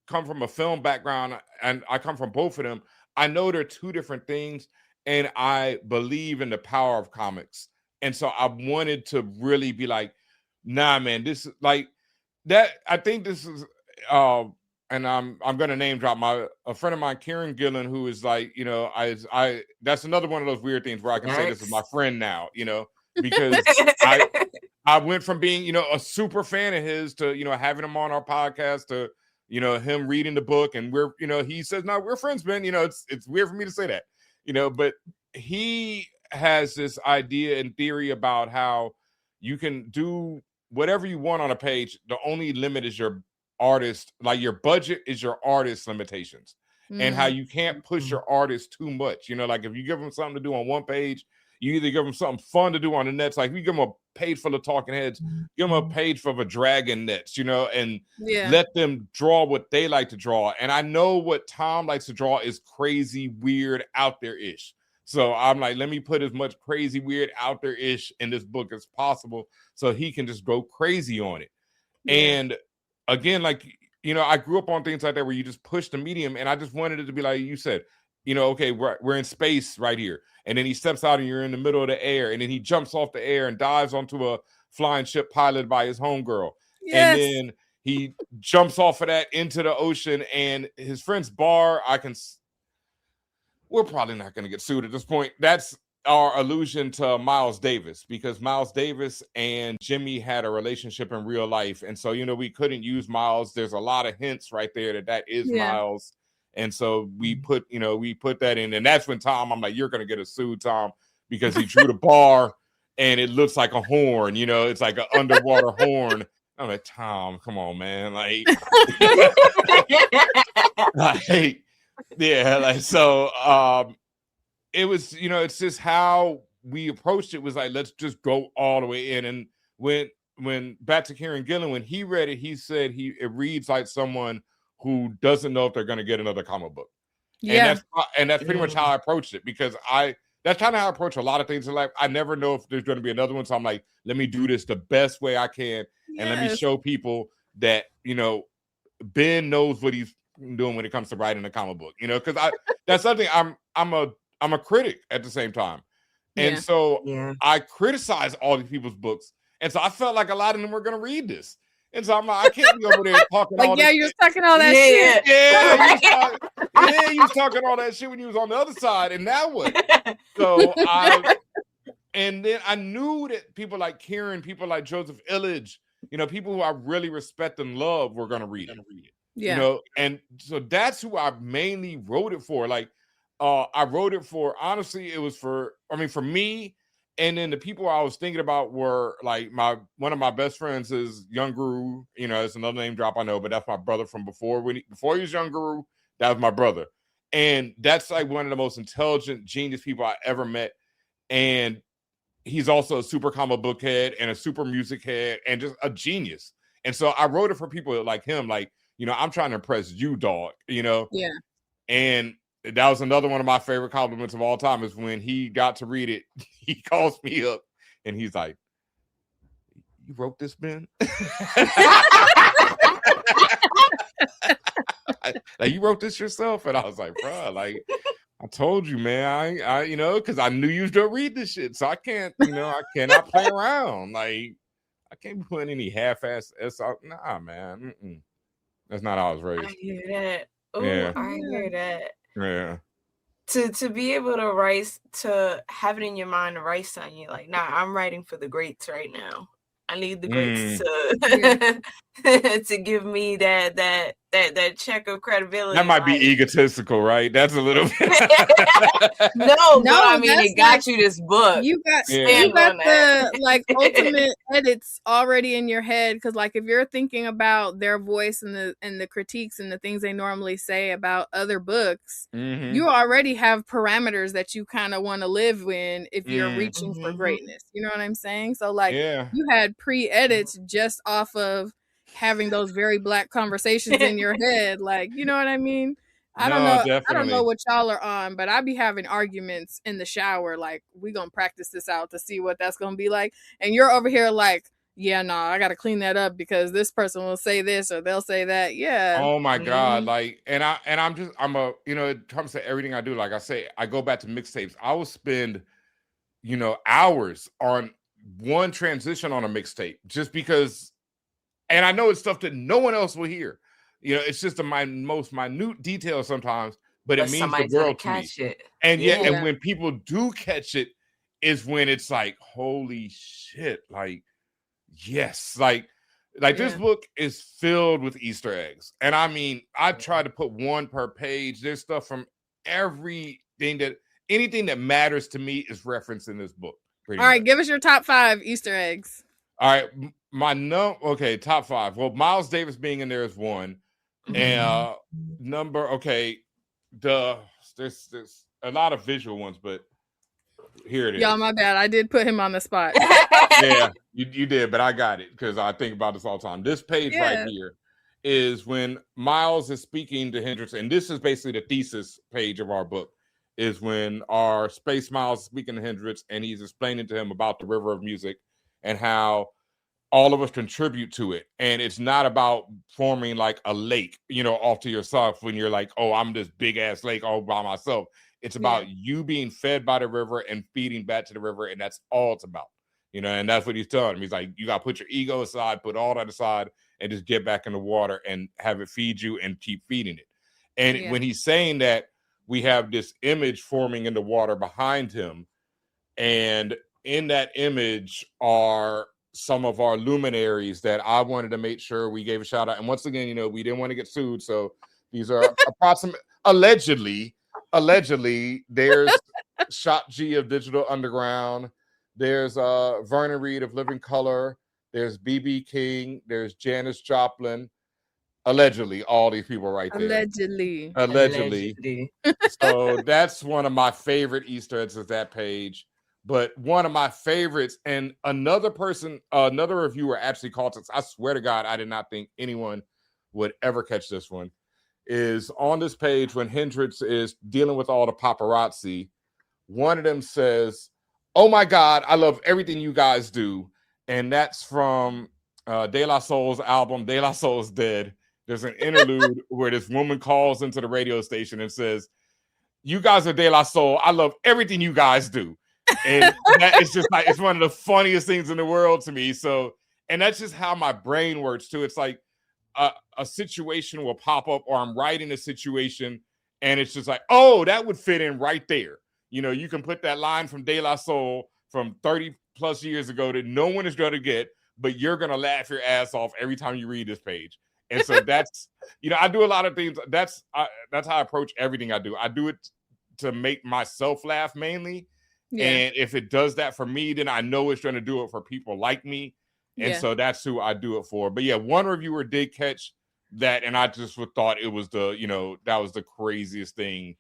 come from a film background and I come from both of them, I know they're two different things, and I believe in the power of comics. And so I wanted to really be like, nah, man, this is like that. I think this is and I'm gonna name drop a friend of mine, Kieran Gillen, who is like, you know, I that's another one of those weird things where I can say this is my friend now, you know, because I went from being, you know, a super fan of his to, you know, having him on our podcast to, you know, him reading the book, and we're, you know, he says, no, we're friends, man. You know, it's weird for me to say that, you know, but he has this idea and theory about how you can do whatever you want on a page. The only limit is your artist, like your budget is your artist limitations, and how you can't push your artist too much. You know, like if you give them something to do on one page, you either give them something fun to do on the nets, like we give them a page full of talking heads, give them a page full of dragon nets, you know, and let them draw what they like to draw. And I know what Tom likes to draw is crazy, weird, out there-ish. So I'm like, let me put as much crazy, weird, out there-ish in this book as possible so he can just go crazy on it. And again, like, you know, I grew up on things like that where you just push the medium, and I just wanted it to be like you said, you know, okay, we're in space right here. And then he steps out and you're in the middle of the air, and then he jumps off the air and dives onto a flying ship piloted by his homegirl. And then he jumps off of that into the ocean, and his friend's bar, we're probably not going to get sued at this point. That's our allusion to Miles Davis, because Miles Davis and Jimmy had a relationship in real life. And so, you know, we couldn't use Miles. There's a lot of hints right there that is Miles. And so we put that in, and that's when Tom, I'm like, you're going to get a sued, Tom, because he drew the bar and it looks like a horn, you know, it's like an underwater horn. I'm like, Tom, come on, man. Like, so it was, you know, it's just how we approached it was like, let's just go all the way in. And when back to Kieran Gillen, when he read it, he said it reads like someone who doesn't know if they're going to get another comic book. And that's pretty much how I approached it, because that's kind of how I approach a lot of things in life. I never know if there's going to be another one. So I'm like, let me do this the best way I can. And let me show people that, you know, Ben knows what he's doing when it comes to writing a comic book, you know, because that's something I'm a critic at the same time. And so I criticize all these people's books. And so I felt like a lot of them were going to read this. And so I'm like, I can't be over there talking all this. You're talking all that shit. You was talking all that shit when you was on the other side. And now what? So and then I knew that people like Kieran, people like Joseph Illidge, you know, people who I really respect and love were going to read it. You know, and so that's who I mainly wrote it for. Like, I wrote it for, honestly, it was for me. And then the people I was thinking about were like one of my best friends is Young Guru. You know, it's another name drop, I know, but that's my brother from before. Before he was Young Guru, that was my brother. And that's like one of the most intelligent, genius people I ever met. And he's also a super comic book head and a super music head and just a genius. And so I wrote it for people like him, like, you know, I'm trying to impress you, dog, you know? Yeah. And that was another one of my favorite compliments of all time, is when he got to read it, he calls me up and he's like, you wrote this, Ben? Like, you wrote this yourself? And I was like, bro, like, I told you, man, I you know, because I knew you was gonna read this shit. So I can't, you know, I cannot play around. Like, I can't be putting any half-ass S out. Nah, man. That's not how I was raised. I hear that. Oh, yeah. I hear that. Yeah. to be able to write, to have it in your mind to write something, you're like, nah, I'm writing for the greats right now. I need the greats to to give me that check of credibility. That might be like, egotistical, right? That's a little bit. no, but I mean, that's it got you this book. You got Stand you got on that. the like ultimate edits already in your head, because like if you're thinking about their voice and the critiques and the things they normally say about other books, you already have parameters that you kind of want to live in if you're reaching for greatness. You know what I'm saying? So like you had pre-edits just off of having those very black conversations in your head, like, you know what I mean? I don't know. Definitely. I don't know what y'all are on, but I be having arguments in the shower. Like, we gonna practice this out to see what that's gonna be like. And you're over here like, yeah, no, I gotta clean that up because this person will say this or they'll say that. Yeah. Oh my God. Like, and I'm a, you know, it comes to everything I do. Like I say, I go back to mixtapes. I will spend, you know, hours on one transition on a mixtape just because, and I know it's stuff that no one else will hear. You know, it's just the most minute detail sometimes, but it means the world to me. And yet, and when people do catch it, is when it's like, holy shit! Like, yes, like this book is filled with Easter eggs, and I mean, I try to put one per page. There's stuff from anything that matters to me is referenced in this book. All right, give us your top 5 Easter eggs. All right, top 5. Well, Miles Davis being in there is one. And there's a lot of visual ones, but here it is. Y'all, my bad. I did put him on the spot. Yeah, you did, but I got it because I think about this all the time. This page right here is when Miles is speaking to Hendrix, and this is basically the thesis page of our book, is when our Space Miles is speaking to Hendrix, and he's explaining to him about the river of music and how all of us contribute to it. And it's not about forming like a lake, you know, off to yourself when you're like, oh, I'm this big ass lake all by myself. It's about you being fed by the river and feeding back to the river. And that's all it's about, you know, and that's what he's telling him. He's like, you got to put your ego aside, put all that aside and just get back in the water and have it feed you and keep feeding it. And when he's saying that, we have this image forming in the water behind him. And in that image are some of our luminaries that I wanted to make sure we gave a shout out. And once again, you know, we didn't want to get sued. So these are allegedly, there's Shot G of Digital Underground. There's Vernon Reed of Living Color. There's BB King. There's Janis Joplin. Allegedly, all these people right there. Allegedly. So that's one of my favorite Easter eggs is that page. But one of my favorites, and another reviewer actually called this. I swear to God, I did not think anyone would ever catch this one. Is on this page when Hendrix is dealing with all the paparazzi. One of them says, "Oh my God, I love everything you guys do," and that's from De La Soul's album "De La Soul's Dead." There's an interlude where this woman calls into the radio station and says, "You guys are De La Soul. I love everything you guys do." And that is just like, it's one of the funniest things in the world to me. So, and that's just how my brain works too. It's like a situation will pop up, or I'm writing a situation and it's just like, oh, that would fit in right there. You know, you can put that line from De La Soul from 30 plus years ago that no one is going to get, but you're going to laugh your ass off every time you read this page. And so that's, you know, I do a lot of things. That's how I approach everything I do. I do it to make myself laugh mainly. And if it does that for me, then I know it's going to do it for people like me. And so that's who I do it for. But yeah, one reviewer did catch that. And I just thought it was that was the craziest thing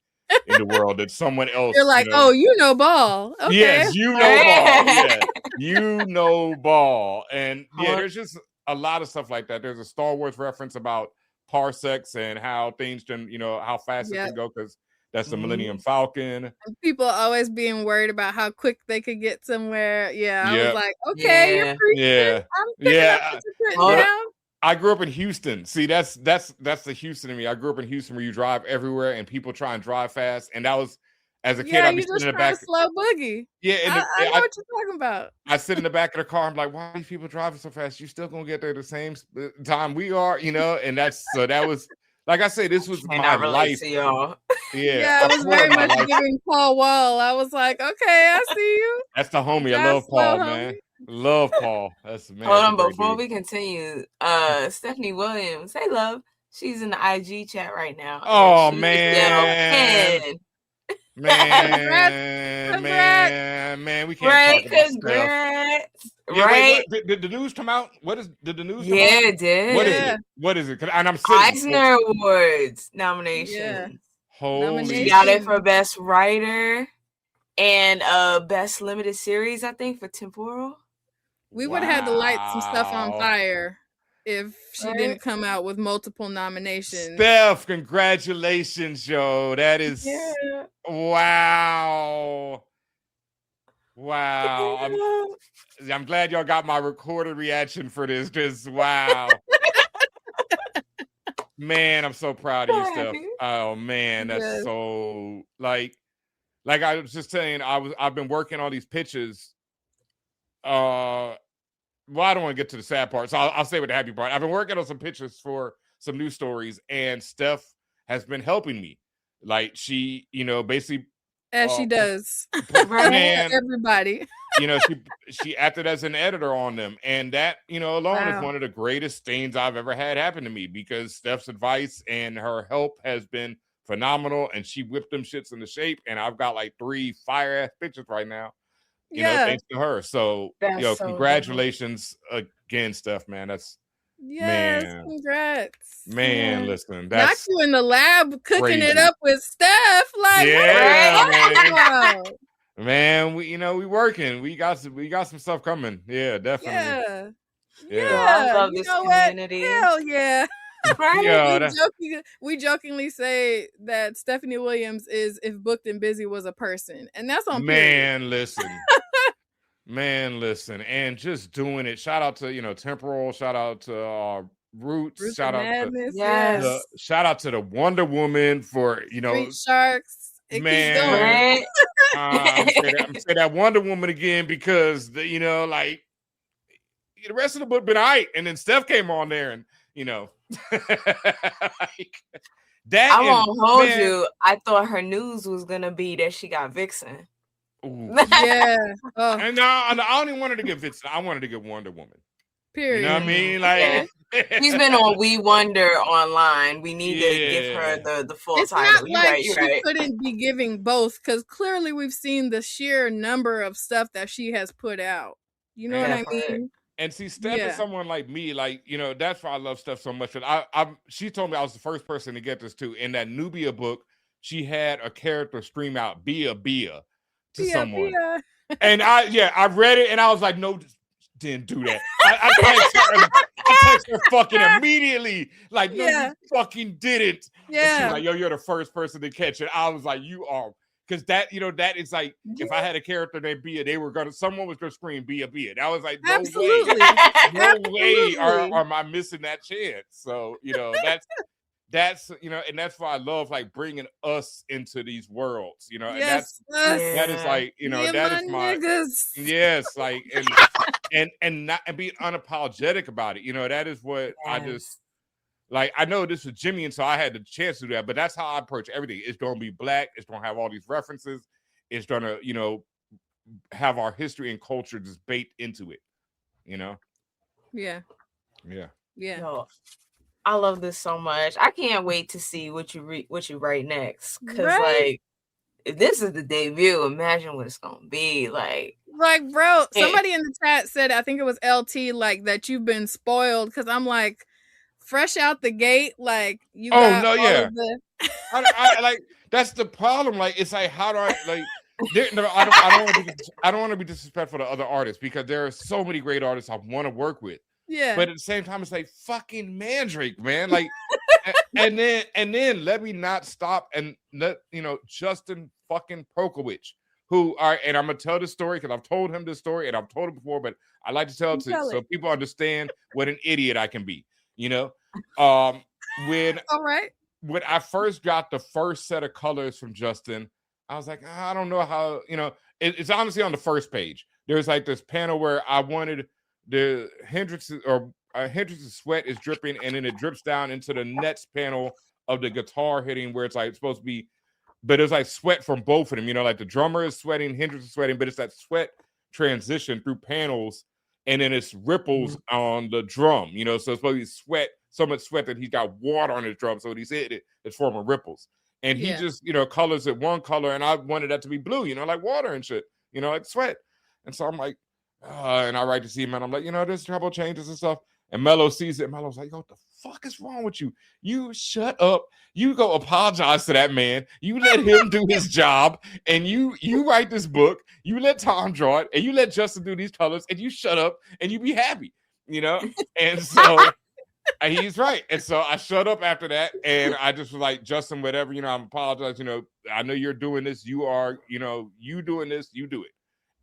in the world that someone else. You're like, oh, you know ball. Okay. Yes, you know ball. Yeah, you know ball. And yeah, there's just a lot of stuff like that. There's a Star Wars reference about parsecs and how things can, you know, how fast it can go because that's the Millennium Falcon. People always being worried about how quick they could get somewhere. Yeah, I was like, okay, you're preaching. I'm picking up what you're putting down. I grew up in Houston. See, that's the Houston in me. I grew up in Houston where you drive everywhere and people try and drive fast. And that was, as a kid, I'd be sitting in the back. Slow boogie. Yeah, I know what you're talking about. I sit in the back of the car. I'm like, why are these people driving so fast? You still gonna get there the same time we are, you know? And that was like I say, this was May my not relate life. to y'all. Yeah, I was part very of my much life. giving Paul Wall. I was like, okay, I see you. That's the homie. I That's love slow, Paul, homie. man. Love Paul. That's man. Hold That's a on, great before dude. we continue, Stephanie Williams, hey love, she's in the IG chat right now. Oh and she man. Pen. Man, we can't Right, talk about stuff. congrats. Yeah, right? wait, what, did the news come out? Did the news come Yeah, out? it did. What is it? What is it? And I'm sitting. Eisner Awards nominations. Yeah. Holy She got it for Best Writer and Best Limited Series, I think, for Temporal. We would have had to light some stuff on fire if she didn't come out with multiple nominations. Steph, congratulations, yo. That is wow. I'm glad y'all got my recorded reaction for this. Just wow. Man, I'm so proud of you, Steph. Oh man, that's so like I was just saying, I've been working on these pitches. Well, I don't want to get to the sad part, so I'll say with the happy part. I've been working on some pitches for some news stories, and Steph has been helping me. Like she, basically as she does. Man, everybody. She acted as an editor on them, and that alone is one of the greatest things I've ever had happen to me, because Steph's advice and her help has been phenomenal, and she whipped them shits into shape, and I've got like 3 fire ass pictures right now. Thanks to her. So, so congratulations again, Steph, man. That's congrats. Man, listen, that's not you in the lab cooking crazy. It up with Steph. Like, man, we working. We got some stuff coming. Yeah, definitely. I love this community. Hell yeah. Right? We jokingly say that Stephanie Williams is if Booked and Busy was a person, and that's on Man, listen. Man, listen, and just doing it. Shout out to Temporal. Shout out to Roots. Shout out to the Wonder Woman for Street Sharks. Man, I'm gonna say that Wonder Woman again, because the rest of the book been all right, and then Steph came on there, and that. I won't hold you. I thought her news was gonna be that she got Vixen. Yeah. And I don't even want her to get Vixen. I wanted to get Wonder Woman. Period. You know what I mean? Like she's been on We Wonder online. We need to give her the full title. It's not like she couldn't be giving both, because clearly we've seen the sheer number of stuff that she has put out. You know what I mean? And see, Steph is someone like me, that's why I love Steph so much. And she told me I was the first person to get this too. In that Nubia book, she had a character scream out Bia to someone. And I read it and I was like, no, didn't do that. I text her fucking immediately. Like, no, you fucking didn't. Yeah. And she was like, yo, you're the first person to catch it. I was like, you are. Because that, that is like, if I had a character named Bia, someone was going to scream Bia. That was like, no way am I missing that chance. So, that's and that's why I love like bringing us into these worlds, and that is like, that is my niggas. Like, and being unapologetic about it. That is what I just like. I know this was Jimmy, and so I had the chance to do that, but that's how I approach everything. It's gonna be Black, it's gonna have all these references, it's gonna have our history and culture just baked into it. Yeah. Yo, I love this so much. I can't wait to see what you write next, because like, if this is the debut, imagine what it's gonna be like. Like, bro, somebody in the chat said, I think it was LT, like, that you've been spoiled, because I'm like, fresh out the gate, like, you got all of the... I like, that's the problem. Like, it's like, how do I like? I don't want to be disrespectful to other artists, because there are so many great artists I want to work with. Yeah. But at the same time, it's like fucking Mandrake, man. Like, and then let me not stop and let Justin fucking Prokowicz, who are, and I'm gonna tell this story because I've told him this story and I've told it before, but I like to tell it so people understand what an idiot I can be. When I first got the first set of colors from Justin, I was like, I don't know how. It's honestly on the first page. There's like this panel where I wanted the Hendrix's sweat is dripping, and then it drips down into the Nets panel of the guitar hitting where it's like it's supposed to be, but it's like sweat from both of them. You know, like the drummer is sweating, Hendrix is sweating, but it's that sweat transition through panels, and then it's ripples on the drum. You know, so it's supposed to be sweat, so much sweat that he's got water on his drum. So when he's hit it, it's forming ripples. And he just, you know, colors it one color, and I wanted that to be blue, you know, like water and shit, you know, like sweat. And so I'm like, and I write to C-Man, I'm like, you know, there's trouble changes and stuff. And Mello sees it. Mello's like, yo, what the fuck is wrong with you? You shut up. You go apologize to that man. You let him do his job, and you write this book. You let Tom draw it, and you let Justin do these colors, and you shut up, and you be happy, you know? And so he's right. And so I shut up after that, and I just was like, Justin, whatever, you know, I'm apologizing. You know, I know you're doing this. You are, you know, you doing this, you do it.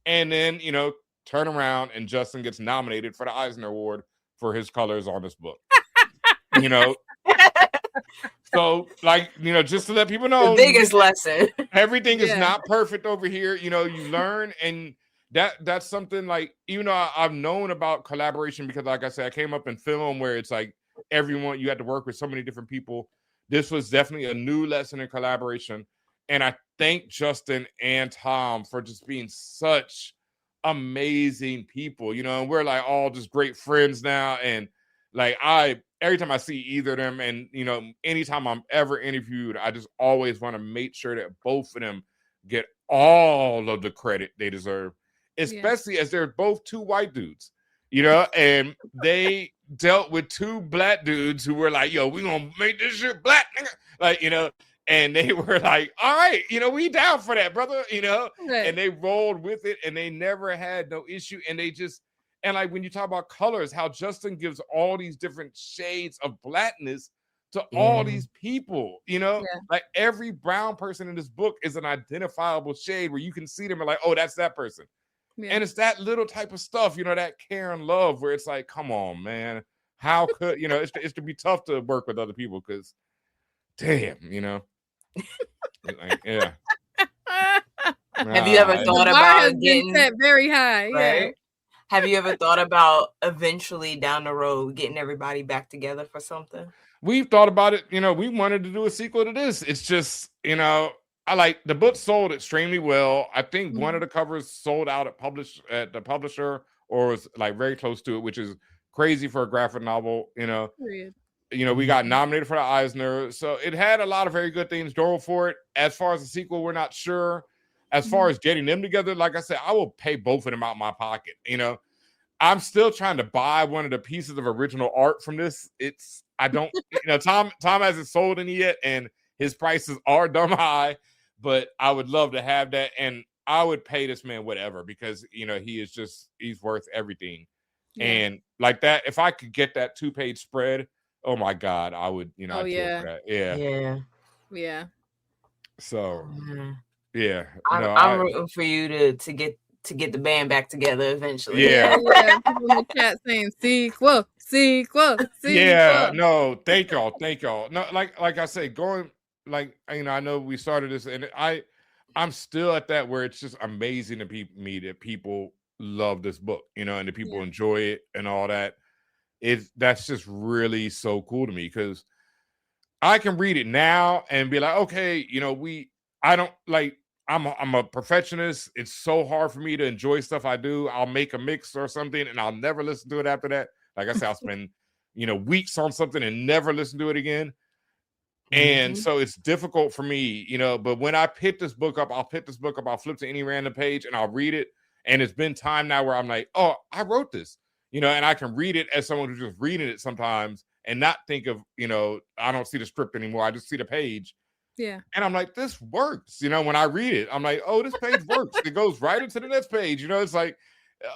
And then, you know, turn around and Justin gets nominated for the Eisner Award for his colors on this book. You know, so like, you know, just to let people know, the biggest lesson. Everything is not perfect over here. You know, you learn, and that's something like, even though I've known about collaboration because, like I said, I came up in film where it's like everyone, you had to work with so many different people. This was definitely a new lesson in collaboration. And I thank Justin and Tom for just being such amazing people, you know, and we're like all just great friends now. And like, every time I see either of them, and, you know, anytime I'm ever interviewed, I just always want to make sure that both of them get all of the credit they deserve, especially as they're both two white dudes, you know, and they dealt with two black dudes who were like, yo, we gonna make this shit black, nigga. Like, you know, and they were like, all right, you know, we down for that, brother, you know, and they rolled with it, and they never had no issue. And they just, and like when you talk about colors, how Justin gives all these different shades of blackness to all these people, you know, like every brown person in this book is an identifiable shade where you can see them and like, oh, that's that person. And it's that little type of stuff, you know, that care and love where it's like, come on, man, how could, you know, it's to be tough to work with other people because, damn, you know, like, yeah. Have you ever thought about getting set very high? Right? Yeah. Have you ever thought about eventually down the road getting everybody back together for something? We've thought about it. You know, we wanted to do a sequel to this. It's just, you know, I like the book sold extremely well. I think one of the covers sold out at the publisher, or was like very close to it, which is crazy for a graphic novel. You know, you know, we got nominated for the Eisner, so it had a lot of very good things going for it. As far as the sequel, we're not sure. As far as getting them together, like I said, I will pay both of them out of my pocket. You know, I'm still trying to buy one of the pieces of original art from this. I don't, you know, Tom hasn't sold any yet, and his prices are dumb high, but I would love to have that. And I would pay this man whatever, because, you know, he's worth everything. And like that, if I could get that 2-page spread, oh my God, I would, you know, I'd kill for that. Yeah. So, I'm rooting for you to get the band back together eventually. Yeah. People in the chat saying sequel. Yeah, no, thank y'all. No, like I say, going, like, you know, I know we started this, and I'm still at that where it's just amazing to me that people love this book, you know, and the people enjoy it and all that. That's just really so cool to me, because I can read it now and be like, okay, you know, I'm a perfectionist. It's so hard for me to enjoy stuff I do. I'll make a mix or something and I'll never listen to it after that. Like I said, I'll spend, you know, weeks on something and never listen to it again. And so it's difficult for me, you know, but when I pick this book up, I'll flip to any random page and I'll read it. And it's been time now where I'm like, oh, I wrote this, you know, and I can read it as someone who's just reading it sometimes and not think of, you know, I don't see the script anymore. I just see the page. Yeah. And I'm like, this works. You know, when I read it, I'm like, oh, this page works. It goes right into the next page. You know, it's like,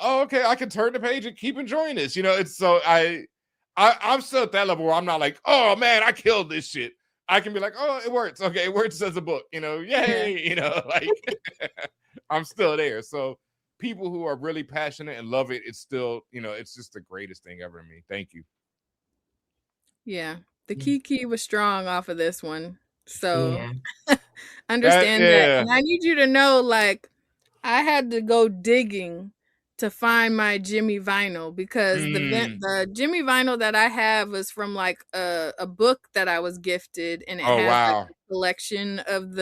oh, okay, I can turn the page and keep enjoying this. You know, it's so I'm still at that level where I'm not like, oh man, I killed this shit. I can be like, oh, it works. Okay, it works as a book, you know, yay, you know, like I'm still there. So people who are really passionate and love it, it's still, you know, it's just the greatest thing ever to me. Thank you. Yeah. The key was strong off of this one. So understand that. And I need you to know, like, I had to go digging to find my Jimi vinyl, because the Jimi vinyl that I have was from like a book that I was gifted, and it had like a collection of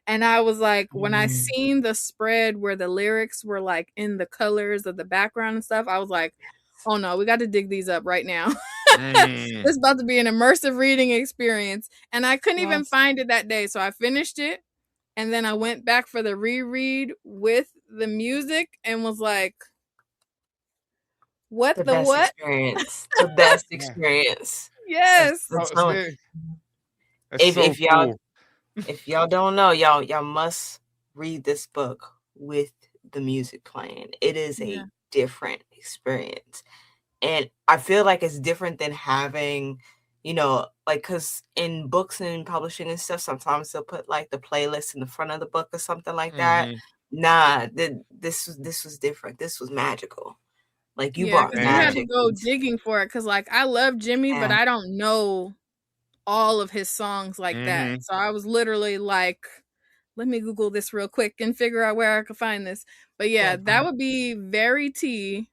and I was like, when I seen the spread where the lyrics were like in the colors of the background and stuff, I was like, oh no, we got to dig these up right now. It's about to be an immersive reading experience. And I couldn't even find it that day. So I finished it. And then I went back for the reread with the music and was like, what the best what? experience. The best experience. Yes. If y'all if y'all don't know, y'all must read this book with the music playing. It is a different experience. And I feel like it's different than having, you know, like, because in books and publishing and stuff, sometimes they'll put like the playlist in the front of the book or something like that. Nah, this was different. This was magical. Like, you brought magic. You had to go into digging for it, because like I love Jimi, but I don't know all of his songs like that. So I was literally like, let me Google this real quick and figure out where I could find this. But yeah, that would be very tea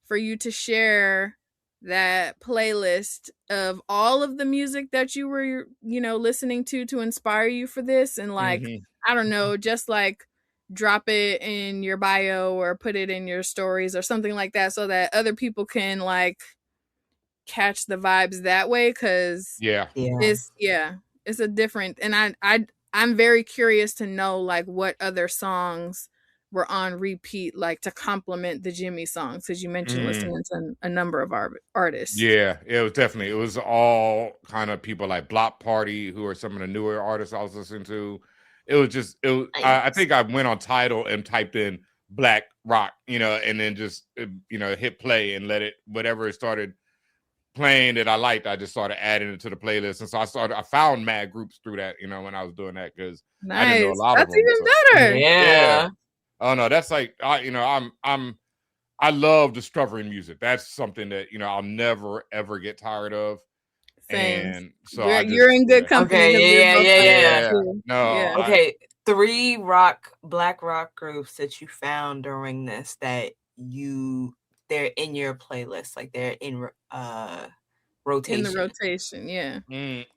for you to share that playlist of all of the music that you were, you know, listening to inspire you for this. And like, I don't know, just like drop it in your bio or put it in your stories or something like that, so that other people can like catch the vibes that way. Cause it's a different, and I'm very curious to know like what other songs were on repeat, like to complement the Jimi songs, because you mentioned listening to a number of artists. Yeah, it was all kind of people like Block Party, who are some of the newer artists I was listening to. I think I went on Tidal and typed in Black Rock, you know, and then just, you know, hit play and let it, whatever it started playing that I liked, I just started adding it to the playlist. And so I found mad groups through that, you know, when I was doing that, because I didn't know a lot of them. That's even better. Yeah. Oh no, that's like, I love discovering music. That's something that, you know, I'll never ever get tired of. Same. And so you're in good company. Okay, No. Okay, 3 black rock groups that you found during this that they're in your playlist, like they're in rotation. In the rotation, yeah.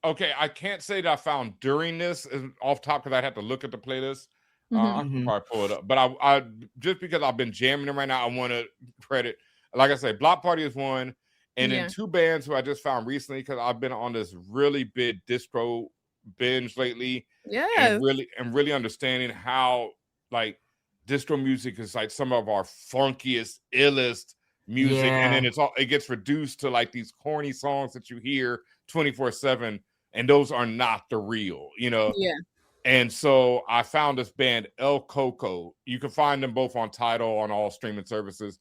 Okay, I can't say that I found during this off top, because I'd have to look at the playlist. I can probably pull it up, but I just because I've been jamming them right now, I want to credit, like I say, Block Party is one, and then 2 bands who I just found recently, because I've been on this really big distro binge lately, and really understanding how like distro music is like some of our funkiest, illest music, and then it gets reduced to like these corny songs that you hear 24/7, and those are not the real, you know. And so I found this band El Coco. You can find them both on Tidal, on all streaming services.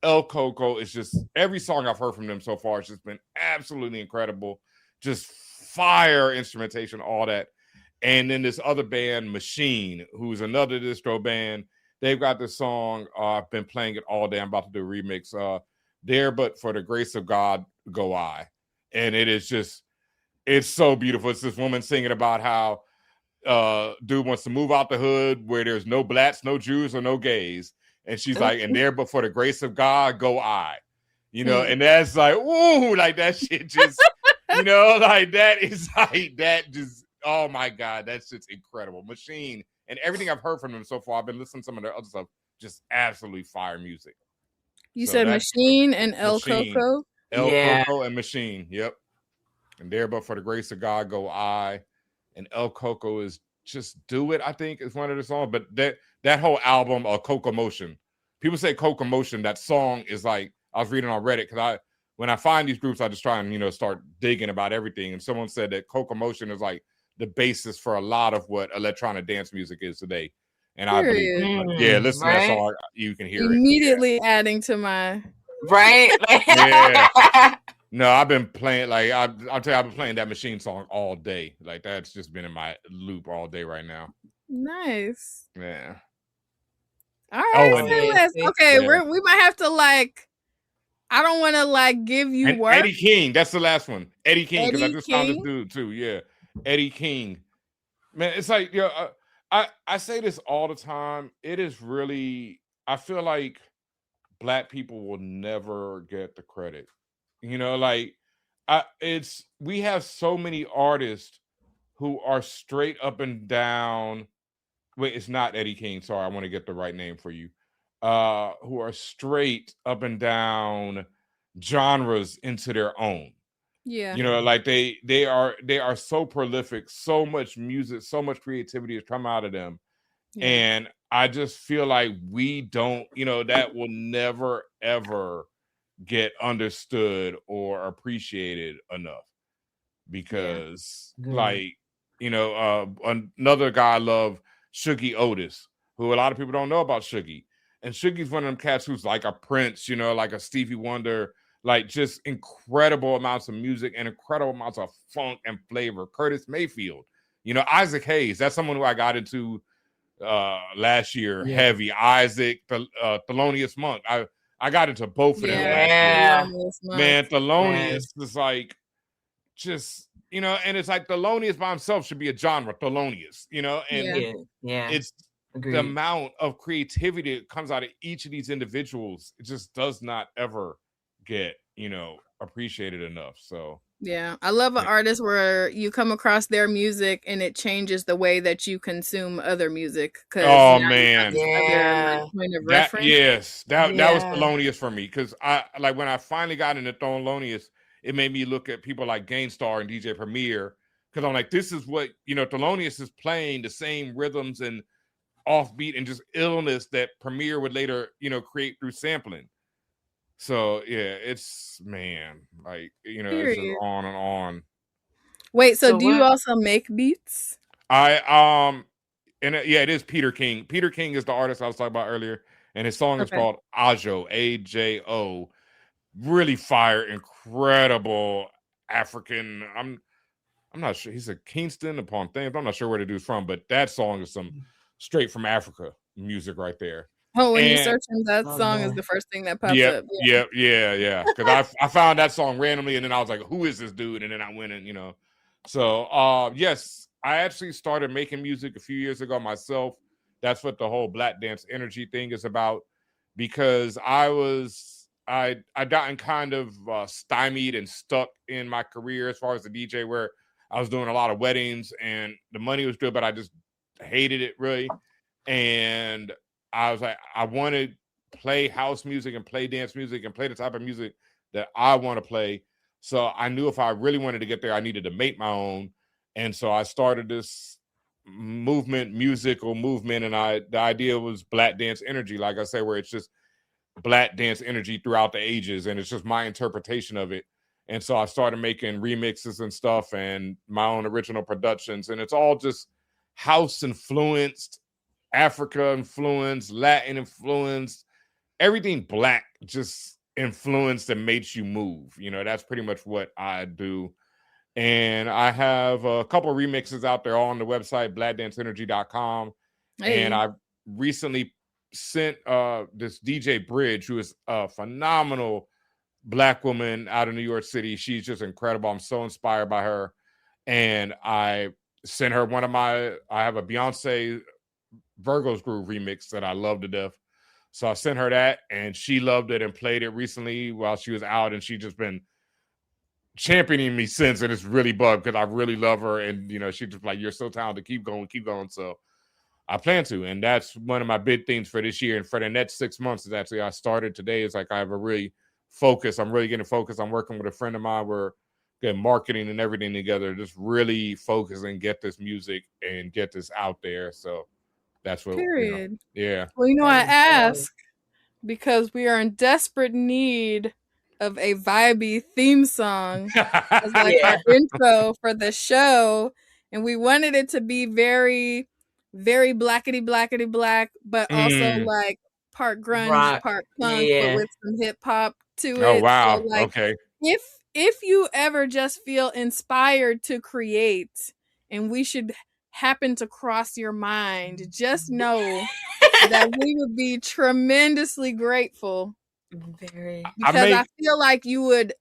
El Coco is just, every song I've heard from them so far has just been absolutely incredible. Just fire instrumentation, all that. And then this other band, Machine, who's another distro band. They've got this song. I've been playing it all day. I'm about to do a remix. There, but for the grace of God, go I. And it is just, it's so beautiful. It's this woman singing about how dude wants to move out the hood where there's no blacks, no Jews, or no gays. And she's like, and there, but for the grace of God, go I. You know, and that's like, ooh, like that shit just, you know, like that is like, that just, oh my God, that's just incredible. Machine, and everything I've heard from them so far, I've been listening to some of their other stuff, just absolutely fire music. You said Machine and El Coco? Coco and Machine, yep. And there, but for the grace of God, go I. And El Coco is just Do It, I think, is one of the songs. But that whole album, Coco Motion, people say Coco Motion, that song is like, I was reading on Reddit, because when I find these groups, I just try and, you know, start digging about everything. And someone said that Coco Motion is like the basis for a lot of what electronic dance music is today. And I believe, listen to that song, you can hear immediately adding to my No, I've been playing, like, I'll tell you, I've been playing that Machine song all day. Like, that's just been in my loop all day right now. Nice. Yeah. All right. Okay, we might have to, like, I don't want to, like, give you work. Eddie King, that's the last one. Eddie King, because I just found this dude too. Yeah. Eddie King. Man, it's like, I say this all the time. It is really, I feel like Black people will never get the credit. You know, like we have so many artists who are straight up and down. Wait, it's not Eddie King. Sorry, I want to get the right name for you. Who are straight up and down genres into their own. Yeah. You know, like they are so prolific, so much music, so much creativity has come out of them. Yeah. And I just feel like we don't, you know, that will never ever get understood or appreciated enough. Because like, you know, another guy I love, Shuggy Otis, who a lot of people don't know about Shuggy. And Shuggy's one of them cats who's like a Prince, you know, like a Stevie Wonder, like just incredible amounts of music and incredible amounts of funk and flavor. Curtis Mayfield, you know, Isaac Hayes, that's someone who I got into last year, heavy. Isaac, Thelonious Monk. I got into both of them last year. Man, Thelonious is like just, you know, and it's like Thelonious by himself should be a genre, Thelonious, you know, and it's the amount of creativity that comes out of each of these individuals. It just does not ever get, you know, appreciated enough. So yeah, I love an artist where you come across their music and it changes the way that you consume other music. Oh man, point of reference. That was Thelonious for me, because I like when I finally got into Thelonious, it made me look at people like Gangstar and DJ Premier, because I'm like, this is what, you know, Thelonious is playing the same rhythms and offbeat and just illness that Premier would later, you know, create through sampling. So yeah, it's, man, like, you know, it's just on and on. Wait, so do you also make beats? And it is Peter King. Peter King is the artist I was talking about earlier, and his song is called Ajo, Ajo. Really fire, incredible African. I'm not sure, he's a Kingston upon Thames. I'm not sure where the dude's from, but that song is some straight from Africa music right there. Oh, when you search him, that song is the first thing that pops up. Yeah. Because I found that song randomly, and then I was like, who is this dude? And then I went and, you know. So yes, I actually started making music a few years ago myself. That's what the whole Black Dance Energy thing is about, because I gotten kind of stymied and stuck in my career as far as the DJ, where I was doing a lot of weddings and the money was good, but I just hated it really. And I was like, I want to play house music and play dance music and play the type of music that I want to play. So I knew if I really wanted to get there, I needed to make my own. And so I started this musical movement. And the idea was Black Dance Energy, like I said, where it's just Black dance energy throughout the ages, and it's just my interpretation of it. And so I started making remixes and stuff and my own original productions, and it's all just house influenced, Africa influenced, Latin influenced, everything Black just influenced and makes you move. You know, that's pretty much what I do. And I have a couple of remixes out there all on the website, blackdanceenergy.com. And I recently sent this DJ Bridge, who is a phenomenal Black woman out of New York City. She's just incredible. I'm so inspired by her. And I sent her I have a Beyonce Virgo's Groove remix that I love to death. So I sent her that, and she loved it and played it recently while she was out, and she just been championing me since, and it's really bugged because I really love her. And, you know, she's just like, you're so talented. Keep going. So I plan to, and that's one of my big things for this year. And for the next 6 months is actually, I started today. It's like I have a really focus. I'm really getting focused. I'm working with a friend of mine. We're getting marketing and everything together. Just really focus and get this music and get this out there. So that's what. Period. Yeah. Well, you know, I ask because we are in desperate need of a vibey theme song as like our intro for the show, and we wanted it to be very, very blackety black, but also like part grunge, part punk, but with some hip hop to it. Oh wow! So, like, okay. If you ever just feel inspired to create, and we should happen to cross your mind, just know that we would be tremendously grateful. Very. Because I feel like you would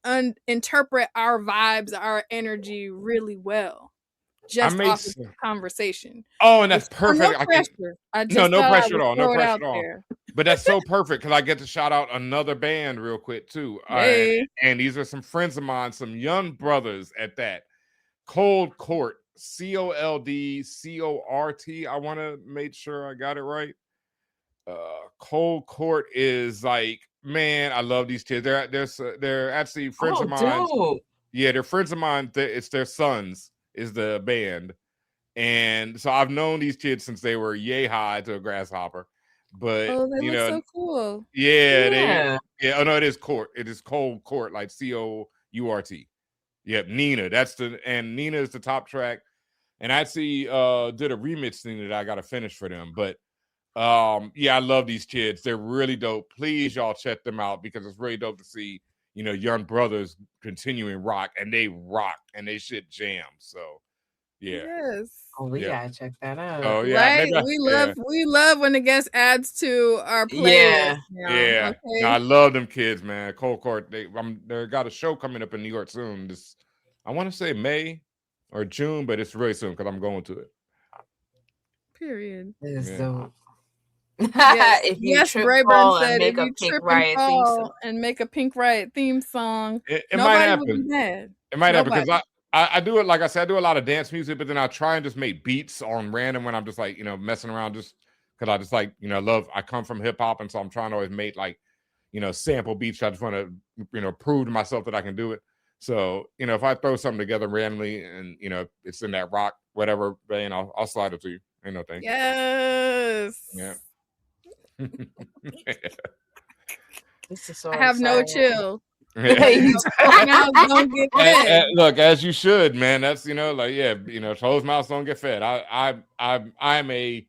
interpret our vibes, our energy really well. Just off of the conversation. Oh, and that's perfect. No pressure. No pressure at all. No pressure at all. But that's so perfect because I get to shout out another band real quick too. Hey. And these are some friends of mine, some young brothers at that. Cold Court, COLDCORT. I want to make sure I got it right. Cold Court is like, man, I love these kids. They're actually friends of mine. Dope. Yeah, they're friends of mine. It's their sons is the band, and so I've known these kids since they were yay high to a grasshopper. But They look so cool. Yeah. Oh no, it is Court. It is Cold Court, like COURT. Yep, Nina. And Nina is the top track. And I actually did a remix thing that I got to finish for them. But yeah, I love these kids. They're really dope. Please, y'all check them out because it's really dope to see, young brothers continuing rock, and they rock and they shit jam. So yeah. Yes. Oh, we gotta check that out. Oh yeah, right. We love when the guest adds to our playlist. Yeah. Yeah. Okay. No, I love them kids, man. Cold Court. They got a show coming up in New York soon. I want to say May or June, but it's really soon because I'm going to it. Period. So yes, if you trip Brayburn fall said and make if a you Pink trip Riot and theme fall song. and make a Pink Riot theme song, It might nobody happen. would be mad. It might happen because I do it, like I said, I do a lot of dance music, but then I try and just make beats on random when I'm just like, messing around just because I just like, I come from hip hop. And so I'm trying to always make like, sample beats. I just want to, prove to myself that I can do it. So, if I throw something together randomly and, it's in that rock, whatever, then I'll slide it to you. Ain't no thing. Yes. Yeah. This is so I have no chill. Don't get fed. Look, as you should, man. That's closed mouths don't get fed. I'm a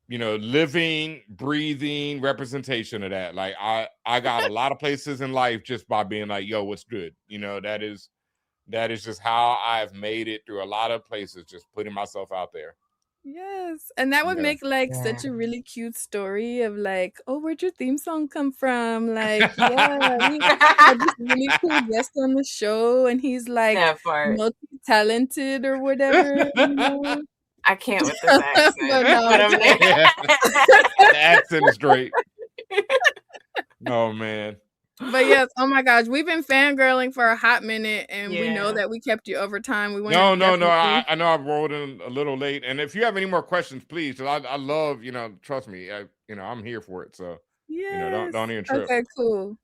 living, breathing representation of that. Like I got a lot of places in life just by being like, yo, what's good? That is just how I've made it through a lot of places, just putting myself out there. Yes, and that would make like such a really cute story of like, oh, where'd your theme song come from? Like, yeah, we had this really cool guest on the show, and he's like multi-talented or whatever. I can't with this accent, but I'm there. The accent is great. Oh man. But yes, oh my gosh, we've been fangirling for a hot minute, and we know that we kept you over time. We No. I know I've rolled in a little late, and if you have any more questions, please, because I love, trust me, I'm here for it. So don't even trip. Okay, cool.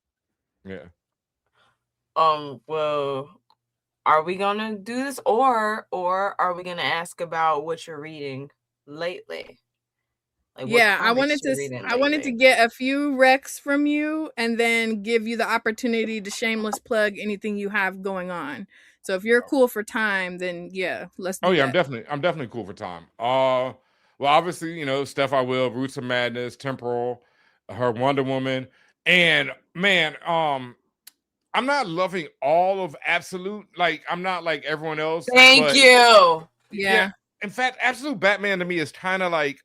Yeah. Well, are we gonna do this, or are we gonna ask about what you're reading lately? Like I wanted to get a few recs from you and then give you the opportunity to shameless plug anything you have going on. So if you're cool for time, then let's do that. I'm definitely cool for time. Well, obviously, Steph I Will, Roots of Madness, Temporal, her Wonder Woman, and man, I'm not loving all of Absolute. Like I'm not like everyone else. Thank you. Yeah. In fact, Absolute Batman to me is kind of like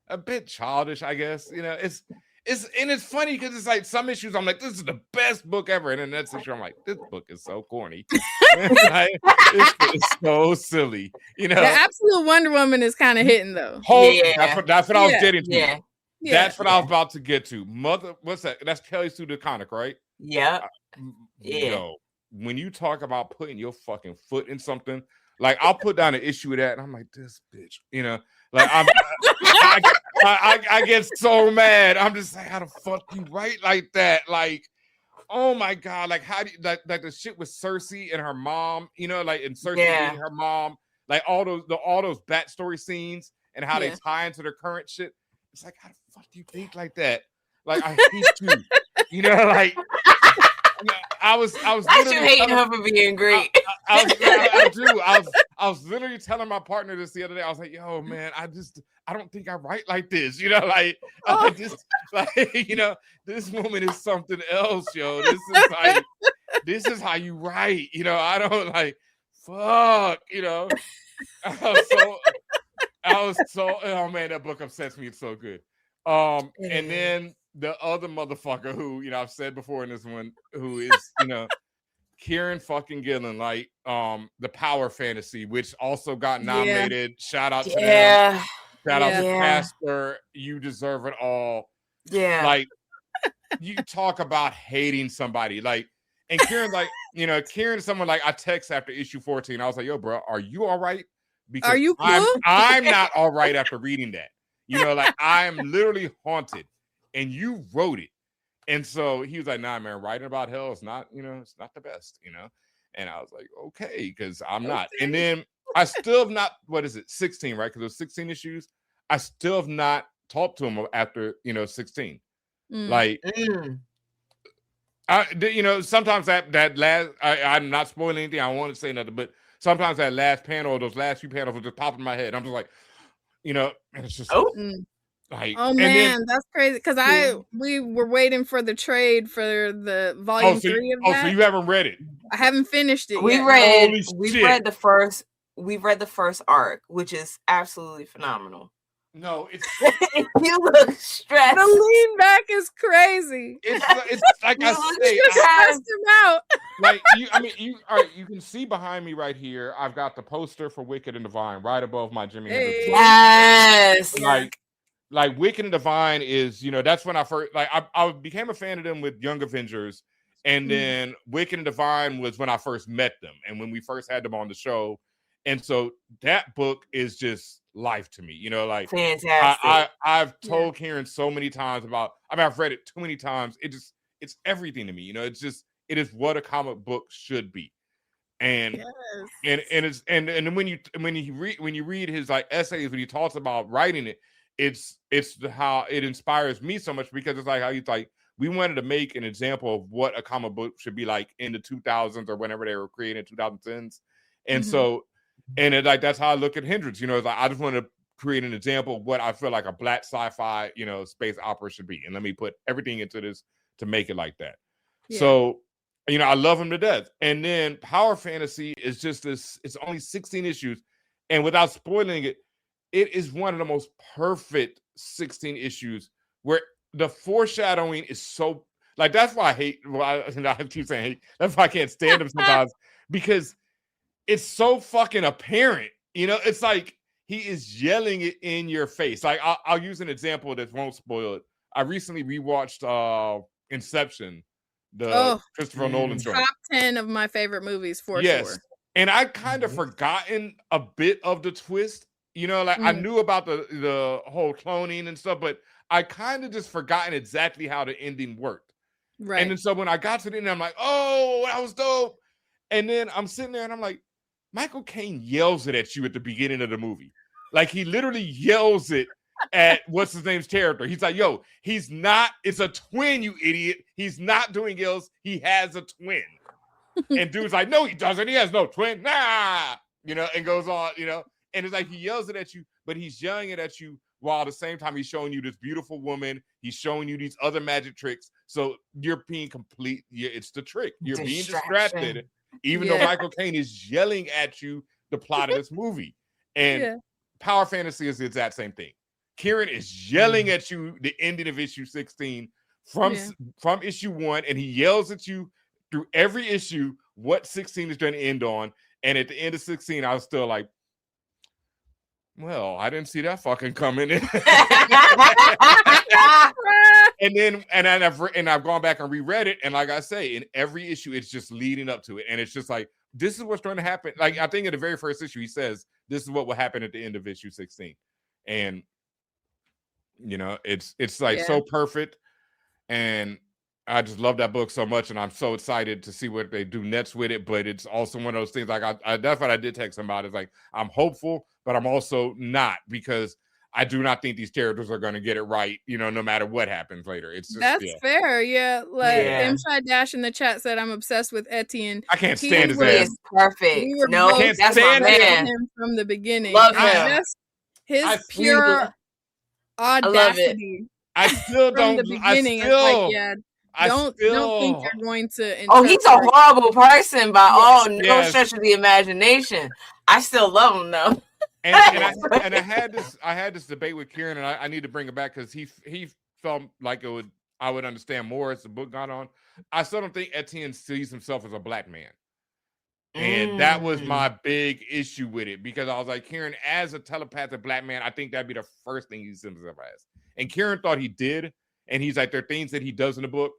a bit childish, I guess. It's funny because it's like some issues I'm like, this is the best book ever, and then next issue I'm like, this book is so corny. Like, it's so silly. The Absolute Wonder Woman is kind of hitting though. That's what I was getting to. Yeah. That's what I was about to get to. What's that? That's Kelly Sue DeConnick, right? Yeah. Yo, when you talk about putting your fucking foot in something, like I'll put down an issue with that, and I'm like, this bitch, like I get so mad. I'm just like, how the fuck you write like that? Like, oh my god, like how do you like the shit with Cersei and her mom, like and Cersei being her mom, like all those backstory scenes and how they tie into their current shit. It's like, how the fuck do you think like that? Like, I hate you. Like I was you hating her for being great. I was literally telling my partner this the other day. I was like, yo, man, I don't think I write like this. Like I just like, this woman is something else, yo. This is how you write. I don't like fuck, I was so oh man, that book upsets me. It's so good. And then the other motherfucker who, I've said before in this one, who is, Kieran fucking Gillen, like the Power Fantasy, which also got nominated. Shout out to them. Shout out to Yeah. Pastor. You deserve it all. Yeah. Like, you talk about hating somebody. Like, and Kieran, like, Kieran is someone like I text after issue 14. I was like, yo, bro, are you all right? Because Are you cool? I'm not all right after reading that. Like I'm literally haunted. And you wrote it. And so he was like, nah, man, writing about hell is not, it's not the best, And I was like, okay, because I'm not. And then I still have not, 16, right? Because it was 16 issues. I still have not talked to him after, 16. Like, sometimes that last, I'm not spoiling anything. I don't want to say nothing, but sometimes that last panel, those last few panels will just pop in my head. I'm just like, and it's just like, oh man, that's crazy. Because we were waiting for the trade for the volume 3 of that. So you haven't read it? I haven't finished it yet. We've read the first arc, which is absolutely phenomenal. No, it's you look stressed. The lean back is crazy. It's like I say, stressed him out. Like you can see behind me right here. I've got the poster for Wicked and Divine right above my Jimi Hendrix. Yes. Like Wicked and Divine is, that's when I first I became a fan of them with Young Avengers, and then Wicked and Divine was when I first met them and when we first had them on the show. And so that book is just life to me, like fantastic. I've told Kieran so many times about. I've read it too many times. It's everything to me, it is what a comic book should be, and and when you read his like essays when he talks about writing it, it's how it inspires me so much, because it's like how he's like, we wanted to make an example of what a comic book should be like in the 2000s or whenever they were created, 2010s, and so. And it, like that's how I look at Hendrix. It's like I just want to create an example of what I feel like a black sci-fi, space opera should be, and let me put everything into this to make it like that. Yeah. So, I love him to death. And then Power Fantasy is just this. It's only 16 issues, and without spoiling it, it is one of the most perfect 16 issues where the foreshadowing is so like. That's why I hate. Well, I keep saying hate. That's why I can't stand him sometimes, because it's so fucking apparent, it's like he is yelling it in your face. Like I'll use an example that won't spoil it. I recently rewatched Inception, the Christopher Nolan joint. Top 10 of my favorite movies for sure. And I kind of forgotten a bit of the twist, I knew about the whole cloning and stuff, but I kind of just forgotten exactly how the ending worked. Right. And then so when I got to the end, I'm like, oh, that was dope. And then I'm sitting there and I'm like, Michael Caine yells it at you at the beginning of the movie. Like he literally yells it at what's his name's character. He's like, yo, he's not, it's a twin, you idiot. He's not doing gills. He has a twin. And dude's like, no, he doesn't. He has no twin. Nah, and goes on, and it's like he yells it at you, but he's yelling it at you while at the same time he's showing you this beautiful woman. He's showing you these other magic tricks. So you're being complete. It's the trick. You're being distracted. Even though Michael Caine is yelling at you the plot of this movie. And Power Fantasy is the exact same thing. Kieran is yelling at you the ending of issue 16 from issue 1, and he yells at you through every issue what 16 is going to end on. And at the end of 16, I was still like, well, I didn't see that fucking coming. and I've gone back and reread it, and like I say, in every issue, it's just leading up to it, and it's just like, this is what's going to happen. Like I think in the very first issue, he says this is what will happen at the end of issue 16, and it's like so perfect, and I just love that book so much, and I'm so excited to see what they do next with it. But it's also one of those things like I that's what I did text him about. It's like I'm hopeful, but I'm also not, because I do not think these characters are going to get it right, no matter what happens later. It's just, that's fair. Yeah. Like M-Shy Dash in the chat said, I'm obsessed with Etienne. I can't stand his ass. Perfect. We were no, both that's my man. Him from the beginning. Love him. That's his pure audacity. I still don't. From the beginning, don't think you're going to. Oh, he's a horrible person by no stretch of the imagination. I still love him though. And I had this debate with Kieran, and I need to bring it back because he felt like I would understand more as the book got on. I still don't think Etienne sees himself as a black man. And that was my big issue with it, because I was like, Kieran, as a telepathic black man, I think that'd be the first thing he sees himself as. And Kieran thought he did. And he's like, there are things that he does in the book.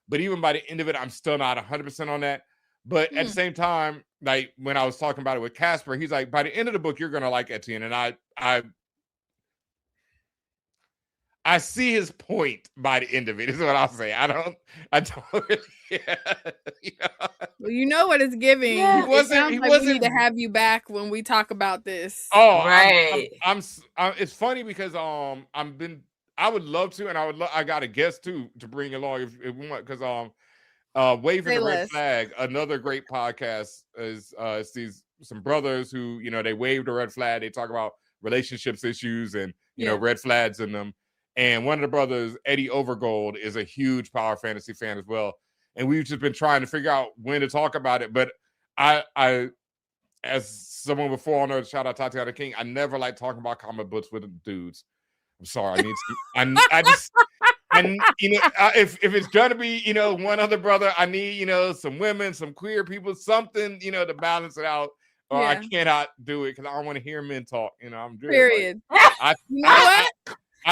But even by the end of it, I'm still not 100% on that. But at the same time, like when I was talking about it with Casper, he's like, by the end of the book, you're going to like Etienne. And I see his point by the end of it, is what I'll say. I don't really, you know? Well, you know what it's giving. Yeah. It sounds like we need to have you back when we talk about this. Oh, right. I'm it's funny because I would love to, and I got a guest too to bring along if we want, because Waving the Red Flag, another great podcast, is it's some brothers who, you know, they wave the red flag. They talk about relationships issues and you know, red flags in them. And one of the brothers, Eddie Overgold, is a huge Power Fantasy fan as well. And we've just been trying to figure out when to talk about it. But I as someone before on Earth, shout out Tatiana King, I never like talking about comic books with dudes. I'm sorry. You know, if it's gonna be, you know, one other brother, I need, you know, some women, some queer people, something, you know, to balance it out. Or I cannot do it because I don't want to hear men talk. You know, I'm period. Like, you know what?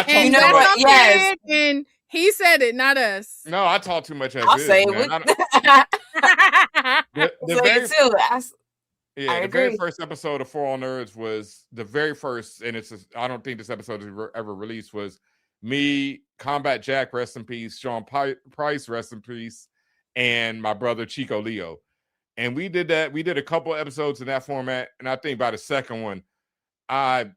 You know what? Yes. And he said it, not us. No, I talk too much. I'll say it. The very first episode of For All Nerds was the very first, and I don't think this episode is ever released, was me, Combat Jack, rest in peace, Sean Price, rest in peace, and my brother Chico Leo. And we did that. We did a couple episodes in that format, and I think by the second one, I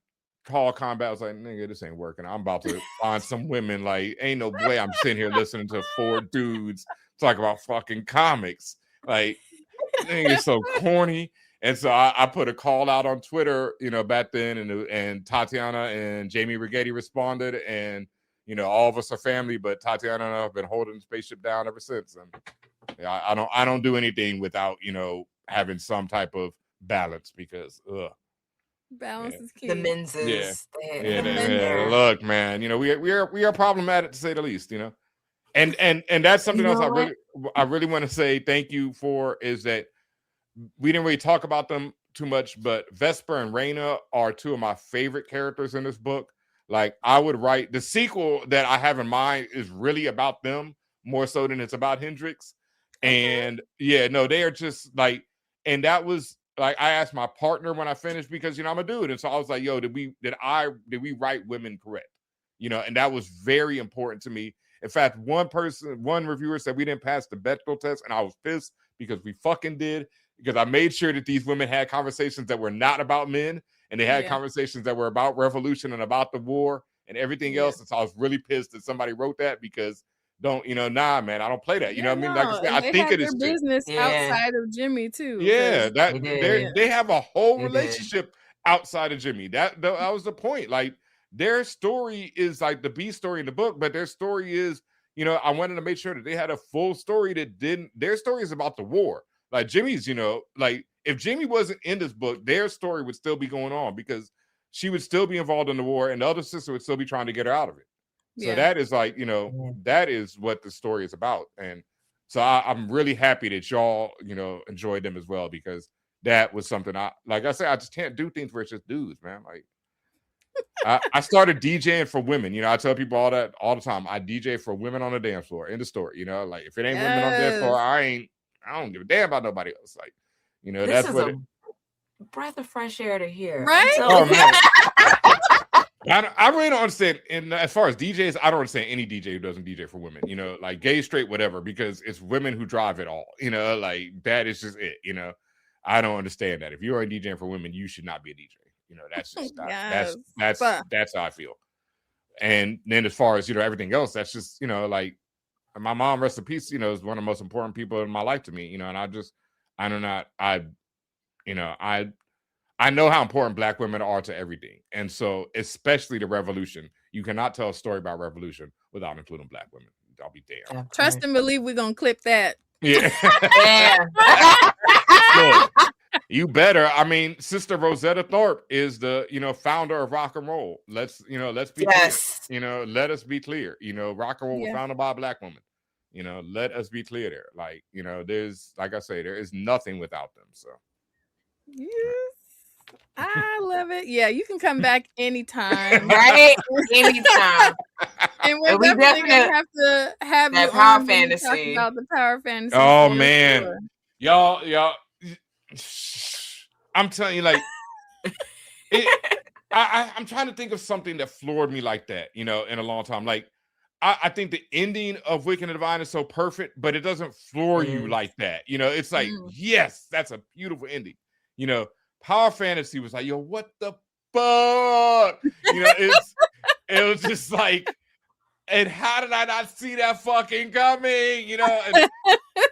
called Combat. I was like, nigga, this ain't working. I'm about to find some women. Like, ain't no way I'm sitting here listening to four dudes talk about fucking comics. Like, nigga, it's so corny. And so I put a call out on Twitter, you know, back then, and Tatiana and Jamie Rigetti responded, and you know, all of us are family, but Tatiana and I have been holding the spaceship down ever since. And yeah, I don't do anything without, you know, having some type of balance, because balance is key. The menses. Yeah. Look, man, you know, we are problematic to say the least, you know. And that's something else I really want to say thank you for, is that we didn't really talk about them too much, but Vesper and Raina are two of my favorite characters in this book. Like, I would write the sequel that I have in mind is really about them more so than it's about Hendrix. And they are just like, and that was like, I asked my partner when I finished, because, you know, I'm a dude. And so I was like, yo, did we write women correct? You know, and that was very important to me. In fact, one reviewer said we didn't pass the Bechdel test, and I was pissed because we fucking did. Because I made sure that these women had conversations that were not about men, and they had conversations that were about revolution and about the war and everything else. And so I was really pissed that somebody wrote that, because man, I don't play that. You know what I mean? Like I said, I think it is business outside of Jimmy too. Yeah, they have a whole relationship outside of Jimmy. That was the point. Like, their story is like the B story in the book, but their story is, you know, I wanted to make sure that they had a full story their story is about the war. Like Jimmy's, you know, like if Jimmy wasn't in this book, their story would still be going on, because she would still be involved in the war, and the other sister would still be trying to get her out of it. So that is like, you know, that is what the story is about. And so I'm really happy that y'all, you know, enjoyed them as well, because that was something like I said, I just can't do things where it's just dudes, man. Like, I started DJing for women. You know, I tell people all the time. I DJ for women on the dance floor, in the store. You know, like if it ain't women on the dance floor, I don't give a damn about nobody else. Like, you know, that's what a breath of fresh air to hear. Right? Oh, man. I really don't understand. And as far as DJs, I don't understand any DJ who doesn't DJ for women. You know, like gay, straight, whatever, because it's women who drive it all. You know, like that is just it. You know, I don't understand that. If you are DJing for women, you should not be a DJ. You know, that's just not, that's how I feel. And then as far as, you know, everything else, that's just, you know, like my mom, rest in peace, you know, is one of the most important people in my life to me, you know, and I know how important Black women are to everything. And so, especially the revolution, you cannot tell a story about revolution without including Black women. I'll be damned. Trust and believe we're going to clip that. Yeah. Look, you better. I mean, Sister Rosetta Tharpe is the, you know, founder of rock and roll. Let's be clear. You know, let us be clear. You know, rock and roll was founded by a Black woman. You know, let us be clear there. Like, you know, there's, like I say, there is nothing without them. So Yes. I love it. Yeah, you can come back anytime. Right? Anytime. And we're And we definitely definitely gonna have to have that you power on when we talk fantasy. about the power fantasy. Oh for man, sure. y'all, I'm telling you, like, I'm trying to think of something that floored me like that, in a long time. Like, I think the ending of Wicked and Divine is so perfect, but it doesn't floor you like that. It's like, yes, that's a beautiful ending. Power Fantasy was like, yo, what the fuck? It was just like, and how did I not see that fucking coming?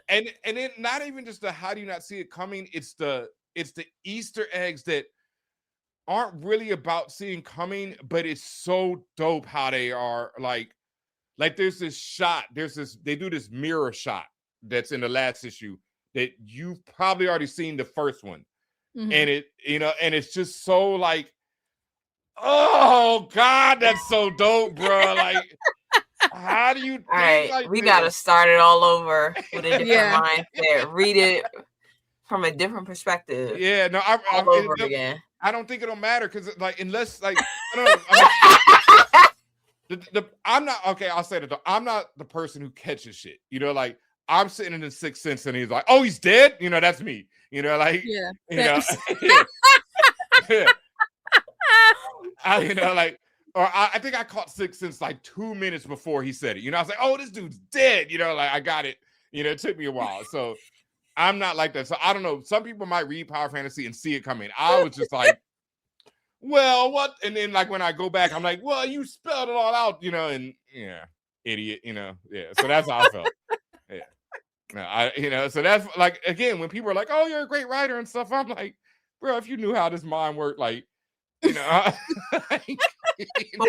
And then not even just the how do you not see it coming? It's the Easter eggs that aren't really about seeing coming, but it's so dope how they are like there's this shot, they do this mirror shot that's in the last issue that you've probably already seen the first one. And and it's just so like, oh God, that's so dope, bro. Like, how do you think all right, like we this? gotta start it all over with a different mindset. Read it from a different perspective. Yeah, no, all over again. I don't think it'll matter because, like, unless, like, I don't know. I'm not okay. I'll say that though. I'm not the person who catches shit. Like, I'm sitting in the Sixth Sense and he's like, "Oh, he's dead." That's me. Like, like, or I think I caught Sixth Sense like 2 minutes before he said it. I was like, "Oh, this dude's dead." Like, I got it. It took me a while. So I'm not like that. So I don't know. Some people might read Power Fantasy and see it coming. I was just like, well, what? And then, like, when I go back, I'm like, well, you spelled it all out, and yeah, idiot, yeah. So that's how I felt. Yeah. No, so that's like, again, when people are like, oh, you're a great writer and stuff, I'm like, bro, if you knew how this mind worked, like, But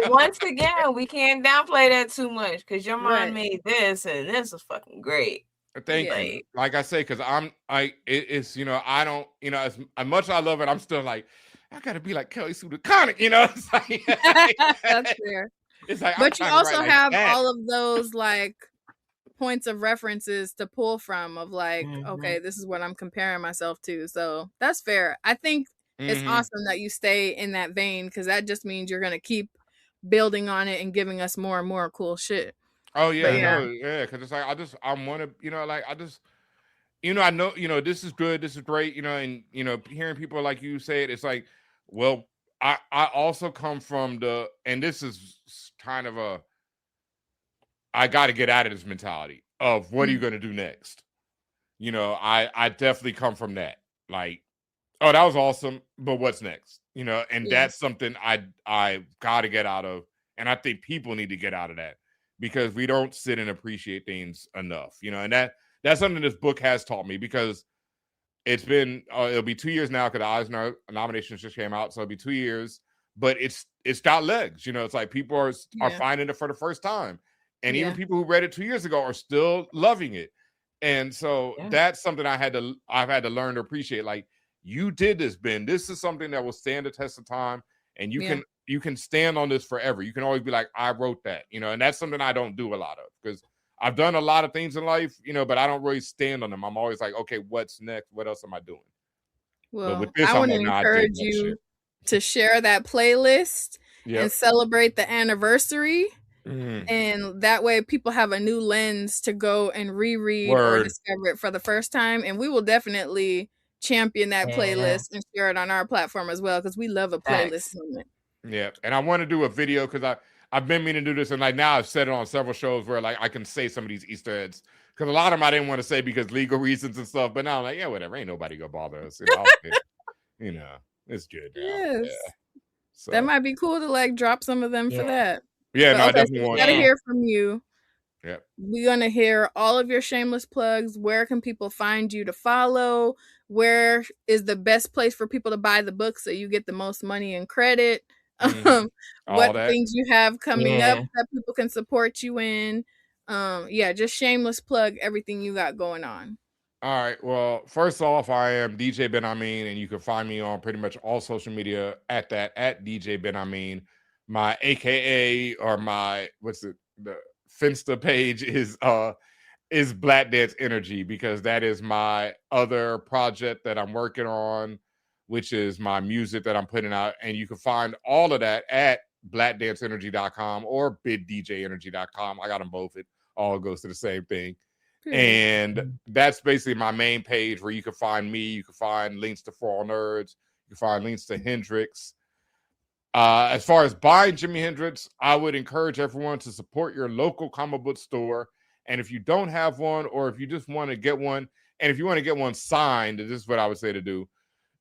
once again, we can't downplay that too much because your mind made this, and this is fucking great. Thank you. Like I say, because it's I don't, as much as I love it, I'm still like, I gotta be like Kelly Sue DeConnick, It's like, that's fair. It's like, but you also have all of those like points of references to pull from of like, okay, this is what I'm comparing myself to. So that's fair. I think it's awesome that you stay in that vein because that just means you're gonna keep building on it and giving us more and more cool shit. Oh yeah, because it's like I want to, like I just, I know, this is good, this is great, and hearing people like you say it, it's like, well, I also come from and this is kind of I got to get out of this mentality of what are you going to do next? I definitely come from that. Like, oh, that was awesome, but what's next? And that's something I got to get out of, and I think people need to get out of that because we don't sit and appreciate things enough. And that's something this book has taught me because it's been it'll be 2 years now because the Eisner nominations just came out, so it'll be 2 years. But it's got legs. It's like people are finding it for the first time, and even people who read it 2 years ago are still loving it. And so that's something I've had to learn to appreciate. Like, you did this, Ben. This is something that will stand the test of time, and you can stand on this forever. You can always be like, I wrote that, and that's something I don't do a lot of because I've done a lot of things in life, but I don't really stand on them. I'm always like, okay, what's next? What else am I doing? Well, I want to encourage you to share that playlist and celebrate the anniversary. And that way people have a new lens to go and reread or discover it for the first time. And we will definitely champion that playlist and share it on our platform as well because we love a playlist moment. Yeah, and I want to do a video because I've been meaning to do this, and like now I've said it on several shows where like I can say some of these Easter eggs because a lot of them I didn't want to say because legal reasons and stuff. But now I'm like, yeah, whatever, ain't nobody gonna bother us. It's good. Yes, so that might be cool to like drop some of them for that. Yeah, no, I definitely want. We gotta hear from you. Yeah, we're gonna hear all of your shameless plugs. Where can people find you to follow? Where is the best place for people to buy the book so you get the most money and credit? What things you have coming up that people can support you in? Just shameless plug everything you got going on. All right. Well, first off, I am DJ Ben Ha Meen, and you can find me on pretty much all social media at DJ Ben Ha Meen. My AKA or my the Finsta page is Black Dance Energy because that is my other project that I'm working on which is my music that I'm putting out. And you can find all of that at blackdanceenergy.com or biddjenergy.com. I got them both. It all goes to the same thing. And that's basically my main page where you can find me. You can find links to For All Nerds. You can find links to Hendrix. As far as buying Jimi Hendrix, I would encourage everyone to support your local comic book store. And if you don't have one, or if you just want to get one, and if you want to get one signed, this is what I would say to do.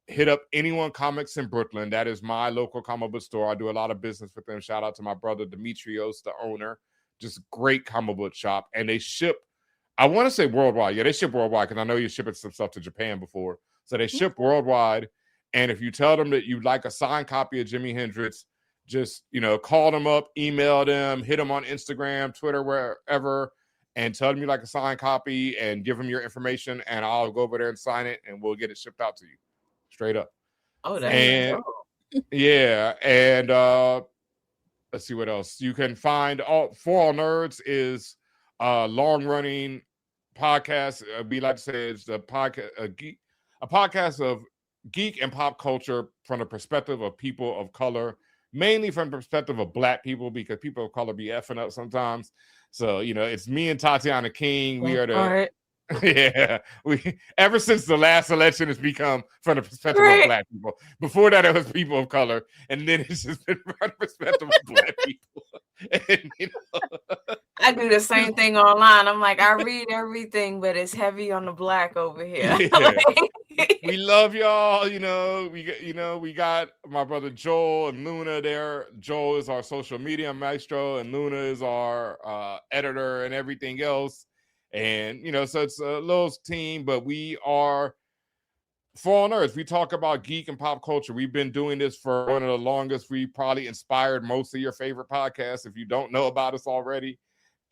Hit up Anyone Comics in Brooklyn. That is my local comic book store. I do a lot of business with them. Shout out to my brother Demetrios, the owner. Just great comic book shop. And they ship, I want to say worldwide. Yeah, they ship worldwide because I know you're shipping some stuff to Japan before. So they ship worldwide. And if you tell them that you'd like a signed copy of Jimi Hendrix, just, call them up, email them, hit them on Instagram, Twitter, wherever, and tell them you like a signed copy and give them your information. And I'll go over there and sign it and we'll get it shipped out to you. Straight up. Oh, that's cool. Yeah. And let's see what else. You can find For All Nerds is a long-running podcast. We like to say it's a podcast of geek and pop culture from the perspective of people of color, mainly from the perspective of Black people, because people of color be effing up sometimes. So, it's me and Tatiana King. We are the yeah, we ever since the last election has become from the perspective of Black people. Before that, it was people of color, and then it's just been from the perspective of Black people. And, I do the same thing online. I'm like, I read everything, but it's heavy on the Black over here. Yeah. We love y'all. We got my brother Joel and Luna there. Joel is our social media maestro, and Luna is our editor and everything else. And, so it's a little team, but we are For All Nerds. We talk about geek and pop culture. We've been doing this for one of the longest. We probably inspired most of your favorite podcasts, if you don't know about us already.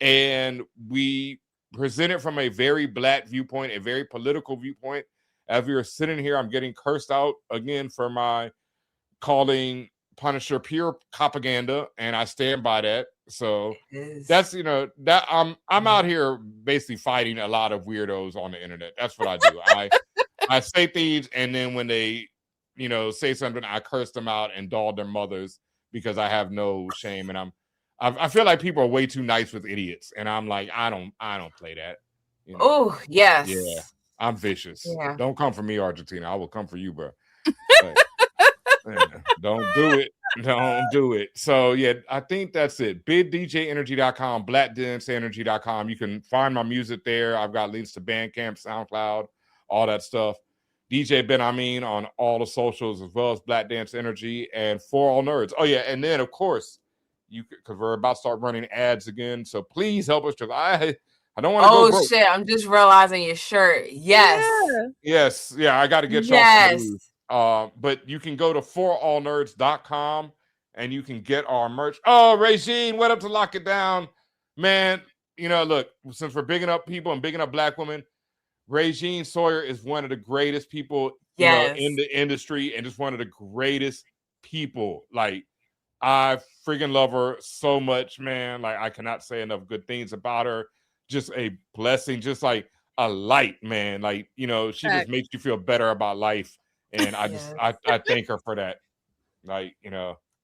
And we present it from a very Black viewpoint, a very political viewpoint. As we are sitting here, I'm getting cursed out again for my calling Punisher pure propaganda, and I stand by that. So that's that I'm out here basically fighting a lot of weirdos on the internet. That's what I do. I say things, and then when they say something, I curse them out and dog their mothers because I have no shame, and I feel like people are way too nice with idiots, and I'm like, I don't play that. Oh yes, yeah, I'm vicious. Yeah. Don't come for me, Argentina. I will come for you, bro. Don't do it. Don't do it. So yeah, I think that's it. biddjenergy.com, blackdanceenergy.com. You can find my music there. I've got links to Bandcamp, SoundCloud, all that stuff. DJ Ben Ha Meen on all the socials, as well as Black Dance Energy and For All Nerds. Oh yeah, and then of course because we're about to start running ads again. So please help us because I don't want to go broke. Shit, I'm just realizing your shirt. Yes. Yes. Yeah, I got to get y'all some news. But you can go to forallnerds.com and you can get our merch. Oh, Regine, what up to Lock It Down? Man, look, since we're bigging up people and bigging up Black women, Regine Sawyer is one of the greatest people in the industry and just one of the greatest people. Like, I freaking love her so much, man. Like, I cannot say enough good things about her. Just a blessing, just like a light, man. Like, she just makes you feel better about life. And I just, I thank her for that. Like,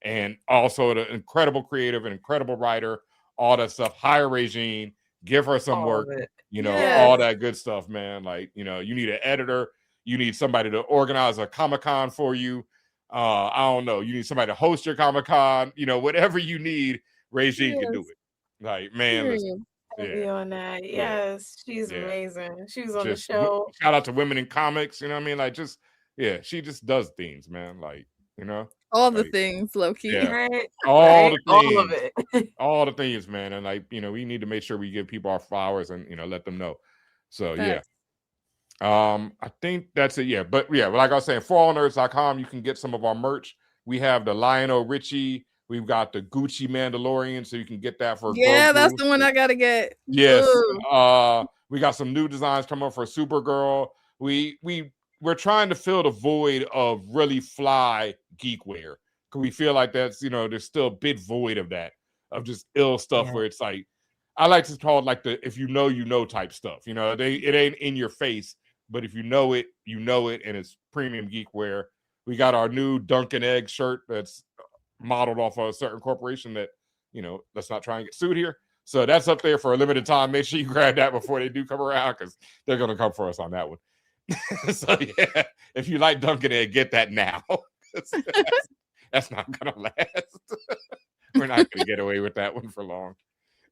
and also the incredible creative and incredible writer, all that stuff. Hire Regine, give her some work, all that good stuff, man. Like, you need an editor, you need somebody to organize a Comic-Con for you. I don't know, you need somebody to host your Comic-Con, whatever you need, Regine can do it. Like, man, listen. Be on that. Yes, she's amazing. She's on the show. Shout out to Women in Comics, you know what I mean? Like, just she just does things, man. Like, all the things, low key. Right? All the things. All of it. All the things, man. And like, we need to make sure we give people our flowers and let them know. So I think that's it. Yeah. But like I was saying, forallnerds.com, you can get some of our merch. We have the Lionel Richie. We've got the Gucci Mandalorian, so you can get that for Grogu. That's the one I gotta get. Yes. We got some new designs coming up for Supergirl. We're trying to fill the void of really fly geek wear. Because we feel like that's, there's still a bit void of that, of just ill stuff where it's like, I like to call it like the if you know type stuff. It ain't in your face, but if you know it, and it's premium geek wear. We got our new Dunkin' Egg shirt that's modeled off of a certain corporation that, let's not try and get sued here. So that's up there for a limited time. Make sure you grab that before they do come around, because they're going to come for us on that one. So yeah, if you like Dunkin' Egg, get that now. That's not going to last. We're not going to get away with that one for long.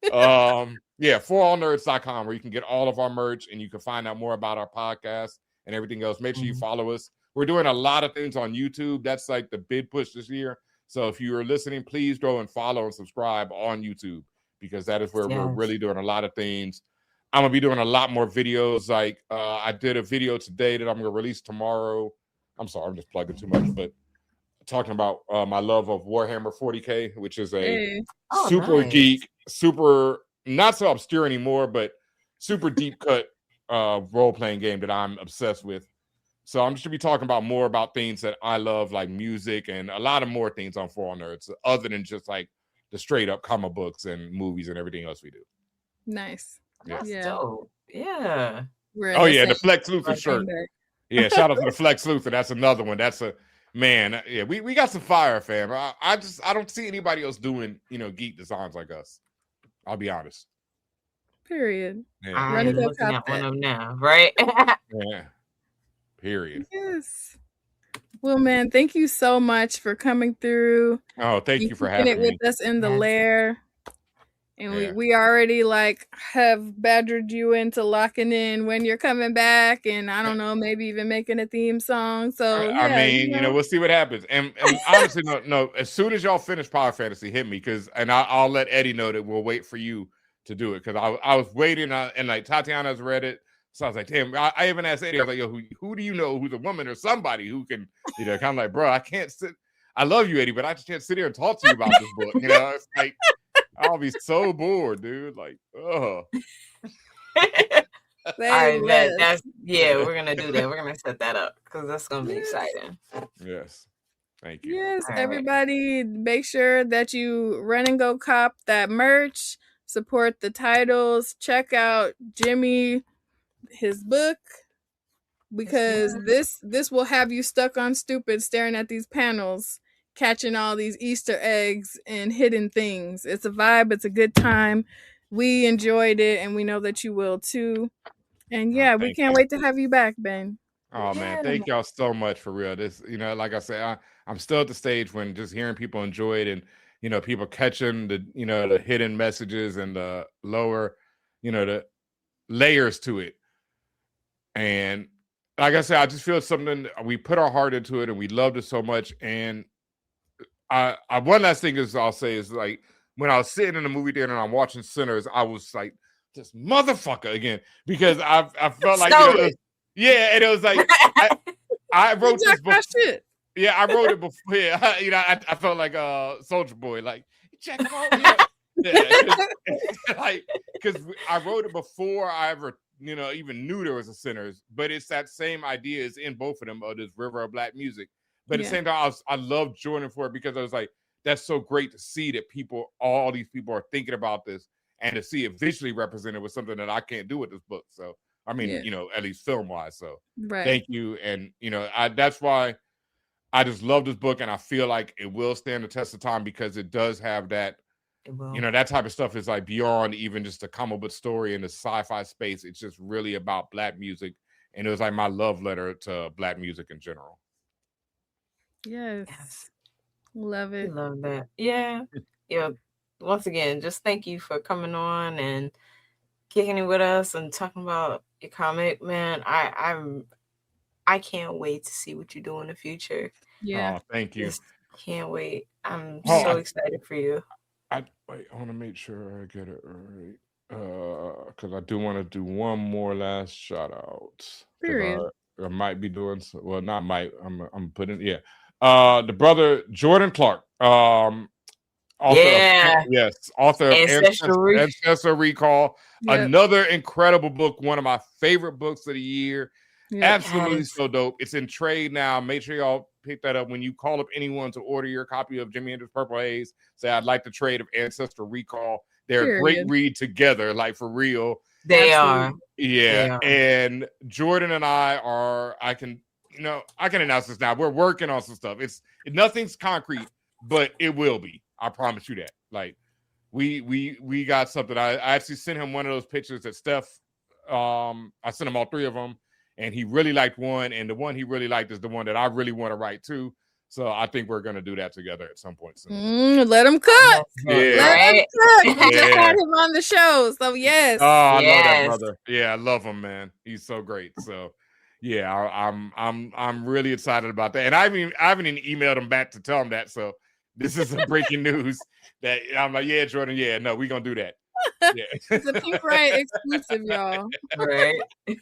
Yeah, forallnerds.com, where you can get all of our merch and you can find out more about our podcast and everything else. Make sure you follow us. We're doing a lot of things on YouTube. That's like the big push this year. So if you are listening, please go and follow and subscribe on YouTube, because that is where we're really doing a lot of things. I'm going to be doing a lot more videos. Like I did a video today that I'm going to release tomorrow. I'm sorry, I'm just plugging too much, but talking about my love of Warhammer 40K, which is a super geek, super not so obscure anymore, but super deep cut role-playing game that I'm obsessed with. So I'm just going to be talking about more about things that I love, like music and a lot of more things on For All Nerds, other than just like the straight up comic books and movies and everything else we do. Nice. That's dope. Yeah. Oh yeah, the Flex Luthor shirt. Yeah, shout out to the Flex Luthor. That's another one. That's a man. Yeah, we got some fire, fam. I don't see anybody else doing geek designs like us. I'll be honest. Period. Yeah. I'm looking at one of them now, right? Yeah. Period. Yes. Well, man, thank you so much for coming through. Oh, thank you for having it with us in the Lair. And we already have badgered you into locking in when you're coming back, and I don't know, maybe even making a theme song. So I mean, we'll see what happens. And honestly, no. As soon as y'all finish Power Fantasy, hit me, I'll let Eddie know that we'll wait for you to do it, because I was waiting and like Tatiana's read it. So I was like, damn, I even asked Eddie, I was like, yo, who do you know who's a woman or somebody who can, kind of like, bro, I can't sit. I love you, Eddie, but I just can't sit here and talk to you about this book. It's like, I'll be so bored, dude. Like, oh. All right, we're going to do that. We're going to set that up, because that's going to be exciting. Yes. Thank you. Yes, everybody, make sure that you run and go cop that merch, support the titles, check out Jimmy, his book, because this will have you stuck on stupid staring at these panels, catching all these Easter eggs and hidden things. It's a vibe. It's a good time. We enjoyed it, and we know that you will too. And we can't wait to have you back, Ben. Oh man, thank y'all so much, for real. This, like I said, I'm still at the stage when just hearing people enjoy it, and people catching the the hidden messages and the lower, the layers to it. And like I said, I just feel something, we put our heart into it and we loved it so much. And I one last thing I'll say is, like, when I was sitting in the movie theater and I'm watching Sinners, I was like, this motherfucker again, because I felt like and it was like I wrote this book. Yeah, I wrote it before. Yeah, I felt like Soldier Boy, like check him out. Because I wrote it before I ever even knew there was a Sinners, but it's that same idea is in both of them, of this river of black music. But at the same time, I love Jordan for it, because I was like, that's so great to see that all these people are thinking about this, and to see it visually represented was something that I can't do with this book. So I mean, at least film wise. So thank you, and that's why I just love this book, and I feel like it will stand the test of time, because it does have that. That type of stuff is like beyond even just a comic book story in the sci-fi space. It's just really about black music, and it was like my love letter to black music in general. Yes. Love it. Love that. Yeah. Once again, just thank you for coming on and kicking it with us and talking about your comic, man. I can't wait to see what you do in the future. Yeah. Oh, thank you. Just can't wait. I'm so excited for you. I want to make sure I get it right, because I do want to do one more last shout out. Period. I might be doing not might. I'm putting the brother Jordan Clark, author of Ancestor Recall, another incredible book, one of my favorite books of the year. Absolutely so dope. It's in trade now. Make sure y'all pick that up. When you call up anyone to order your copy of Jimi Hendrix Purple Haze, say, I'd like the trade of Ancestor Recall. They're a great read together, like for real. They are. Yeah. They are. And Jordan and I can I can announce this now. We're working on some stuff. Nothing's concrete, but it will be. I promise you that. Like we got something. I actually sent him one of those pictures that Steph. I sent him all three of them, and he really liked one. And the one he really liked is the one that I really want to write too. So I think we're gonna do that together at some point soon. Let him cook. Yeah. Let him cook. We just had him on the show, so yes. Oh, I love that brother. Yeah, I love him, man. He's so great. So, yeah, I'm really excited about that. And I haven't even emailed him back to tell him that. So this is some breaking news that I'm like, yeah, Jordan, yeah, no, we're gonna do that. Yeah. It's a Pink Riot exclusive, y'all. Right. Yeah.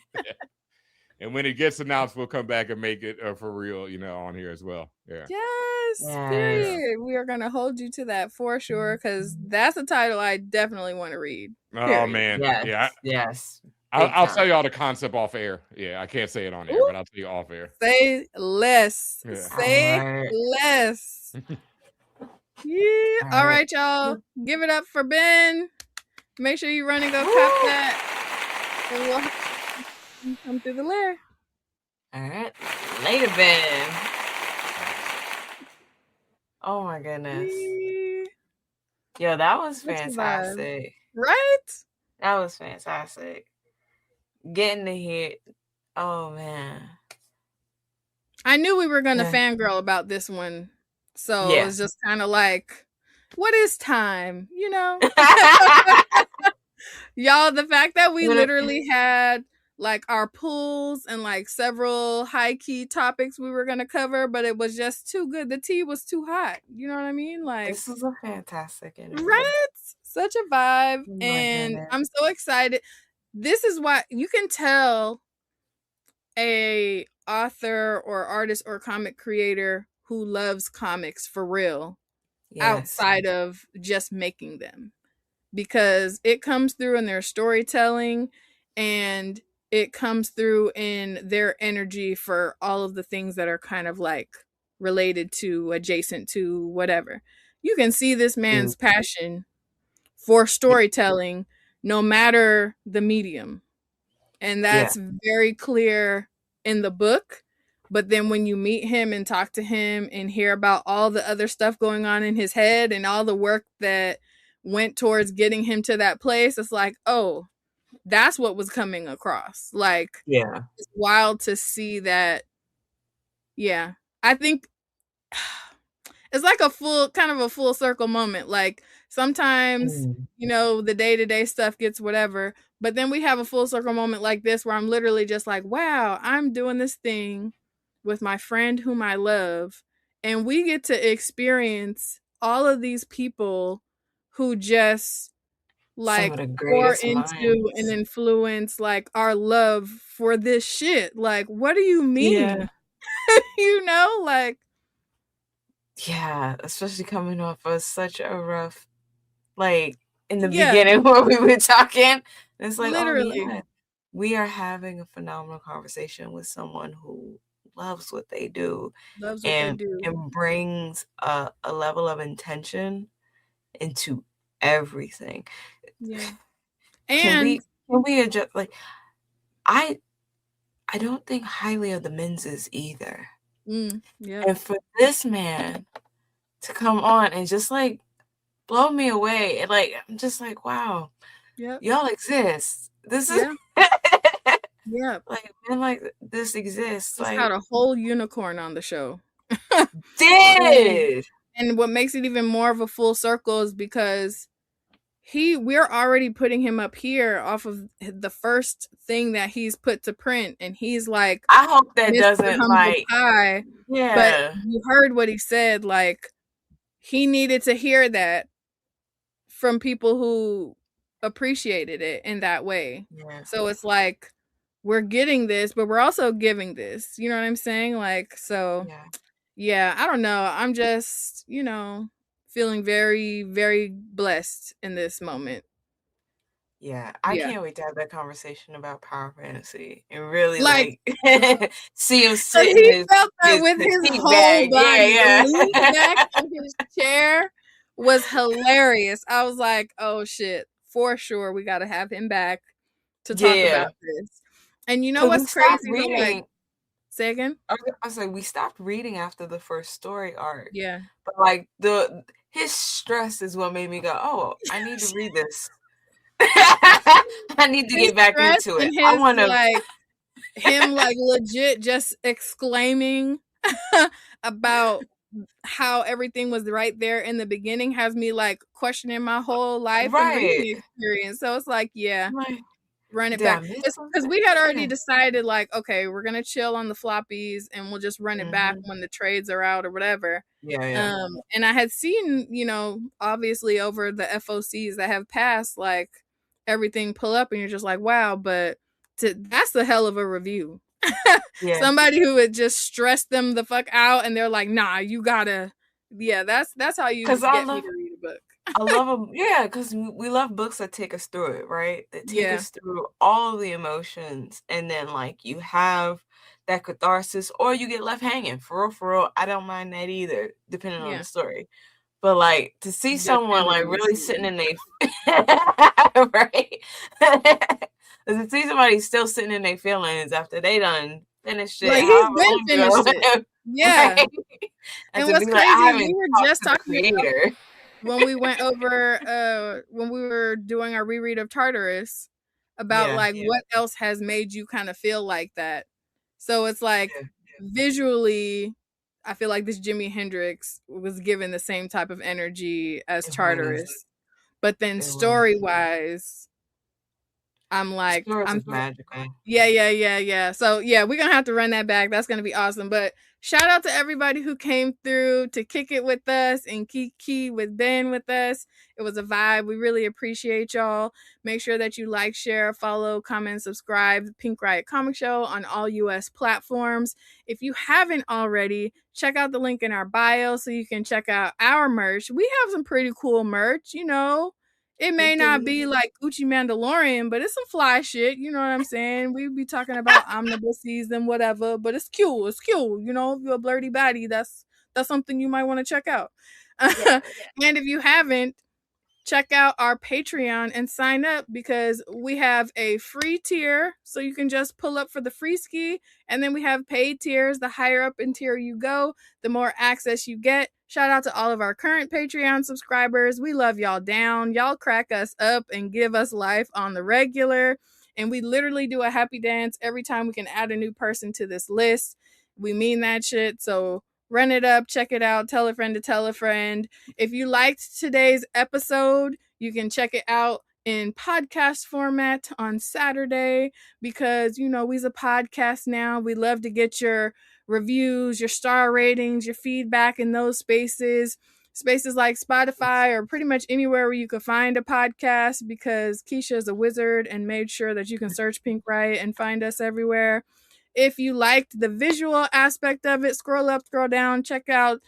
And when it gets announced, we'll come back and make it for real, on here as well. Yeah. Yes. Period. We are gonna hold you to that for sure, because that's a title I definitely want to read. Period. Oh man. Yes. Yes. I'll tell y'all the concept off air. Yeah, I can't say it on air, but I'll tell you off air. Say less. Yeah. Say less. Yeah. All right, y'all. Give it up for Ben. Make sure you run and go cop that. And we'll come through the lair. All right. Later, Ben. Oh my goodness. Yo, that was fantastic. Right? That was fantastic. Getting to hear. Oh man. I knew we were gonna fangirl about this one. So it was just kind of like, what is time? Y'all, the fact that we literally had like our pools and like several high key topics we were going to cover, but it was just too good. The tea was too hot. You know what I mean? Like, this was a fantastic interview. Right? Such a vibe. And I'm so excited. This is why you can tell a author or artist or comic creator who loves comics for real outside of just making them, because it comes through in their storytelling and it comes through in their energy for all of the things that are kind of like related to, adjacent to, whatever. You can see this man's passion for storytelling no matter the medium. And that's very clear in the book. But then when you meet him and talk to him and hear about all the other stuff going on in his head and all the work that went towards getting him to that place, it's like, oh, that's what was coming across. Like, it's wild to see that. Yeah. I think it's like a full circle moment. Like sometimes, the day-to-day stuff gets whatever, but then we have a full circle moment like this where I'm literally just like, wow, I'm doing this thing with my friend whom I love, and we get to experience all of these people who just like pour into and influence like our love for this shit. Like, what do you mean? Like, yeah, especially coming off of such a rough, like in the beginning where we were talking, it's like, literally, we are having a phenomenal conversation with someone who loves what they do, and brings a level of intention into everything. Yeah. And can we adjust? Like, I don't think highly of the menses either. And for this man to come on and just like blow me away, and like I'm just like, wow, y'all exist. This is like, man, like this exists. He's like got a whole unicorn on the show. Did. And what makes it even more of a full circle is because we're already putting him up here off of the first thing that he's put to print, and he's like, I hope that doesn't like pie. But you heard what he said, like he needed to hear that from people who appreciated it in that way. So it's like, we're getting this, but we're also giving this. You know what I'm saying? Like, so I don't know. I'm just, feeling very, very blessed in this moment. Yeah, I can't wait to have that conversation about power fantasy and really like see him sitting. He felt that with his whole bag. Body. Leaning back in his chair was hilarious. I was like, oh shit, for sure, we got to have him back to talk about this. And you know what's crazy? Say again? I was like, we stopped reading after the first story arc. Yeah. But like his stress is what made me go, oh, I need to read this. I need to His get back stress into it. and I his want to. like him like legit just exclaiming about how everything was right there in the beginning has me like questioning my whole life and Right. reading experience. So it's like, yeah, Like, run it did I back. miss It's because something? we had already Yeah. decided, like, okay, we're gonna chill on the floppies and we'll just run it back when the trades are out or whatever. Yeah. And I had seen, you know, obviously over the FOCs that have passed, like everything pull up, and you're just like, wow, but that's a hell of a review. Yeah. Somebody who would just stress them the fuck out, and they're like, nah, you gotta, yeah, that's how you get me to read a book. I love them, yeah, because we love books that take us through it, right? That take Yeah. us through all of the emotions, and then like you have that catharsis, or you get left hanging. For real, I don't mind that either, depending on Yeah. the story. But like to see someone like really sitting in their right, to see somebody still sitting in their feelings after they done finished it, Like he's however been long finished ago, it. Yeah. right? And to what's be like, crazy, I haven't we were talked just to the talking about creator. when we went over when we were doing our reread of Tartarus about like what else has made you kind of feel like that. So it's like visually, I feel like this Jimi Hendrix was given the same type of energy as Tartarus. But then story wise, I'm like, I'm magical. Yeah. So yeah, we're gonna have to run that back. That's gonna be awesome. But shout out to everybody who came through to kick it with us and Kiki with Ben with us. It was a vibe. We really appreciate y'all. Make sure that you like, share, follow, comment, subscribe Pink Riot Comic Show on all US platforms. If you haven't already, check out the link in our bio so you can check out our merch. We have some pretty cool merch, you know. It may not be like Gucci Mandalorian, but it's some fly shit. You know what I'm saying? We be talking about omnibuses and whatever, but it's cute. It's cute. You know, if you're a blurry baddie, that's something you might want to check out. Yeah. And if you haven't, check out our Patreon and sign up because we have a free tier. So you can just pull up for the free ski. And then we have paid tiers. The higher up in tier you go, the more access you get. Shout out to all of our current Patreon subscribers. We love y'all down. Y'all crack us up and give us life on the regular. And we literally do a happy dance every time we can add a new person to this list. We mean that shit. So run it up, check it out, tell a friend to tell a friend. If you liked today's episode, you can check it out in podcast format on Saturday because, you know, we's a podcast now. We love to get your reviews, your star ratings, your feedback in those spaces. Spaces like Spotify or pretty much anywhere where you could find a podcast because Keisha is a wizard and made sure that you can search Pink Riot and find us everywhere. If you liked the visual aspect of it, scroll up, scroll down, check out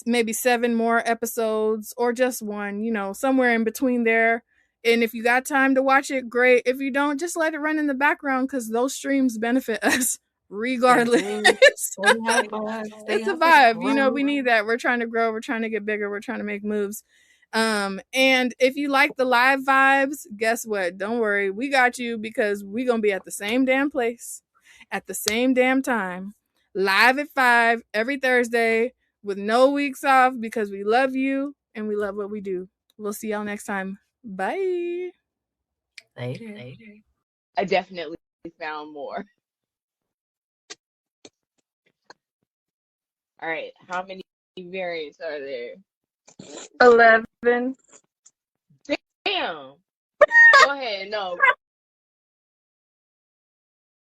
maybe 7 more episodes or just one, you know, somewhere in between there. And if you got time to watch it, great. If you don't, just let it run in the background because those streams benefit us regardless. It's a vibe. You know, we need that. We're trying to grow. We're trying to get bigger. We're trying to make moves. And if you like the live vibes, guess what? Don't worry. We got you because we're going to be at the same damn place at the same damn time, live at 5 every Thursday with no weeks off because we love you and we love what we do. We'll see y'all next time. Bye. Later. I definitely found more. All right, how many variants are there? 11. Damn. Go ahead. No.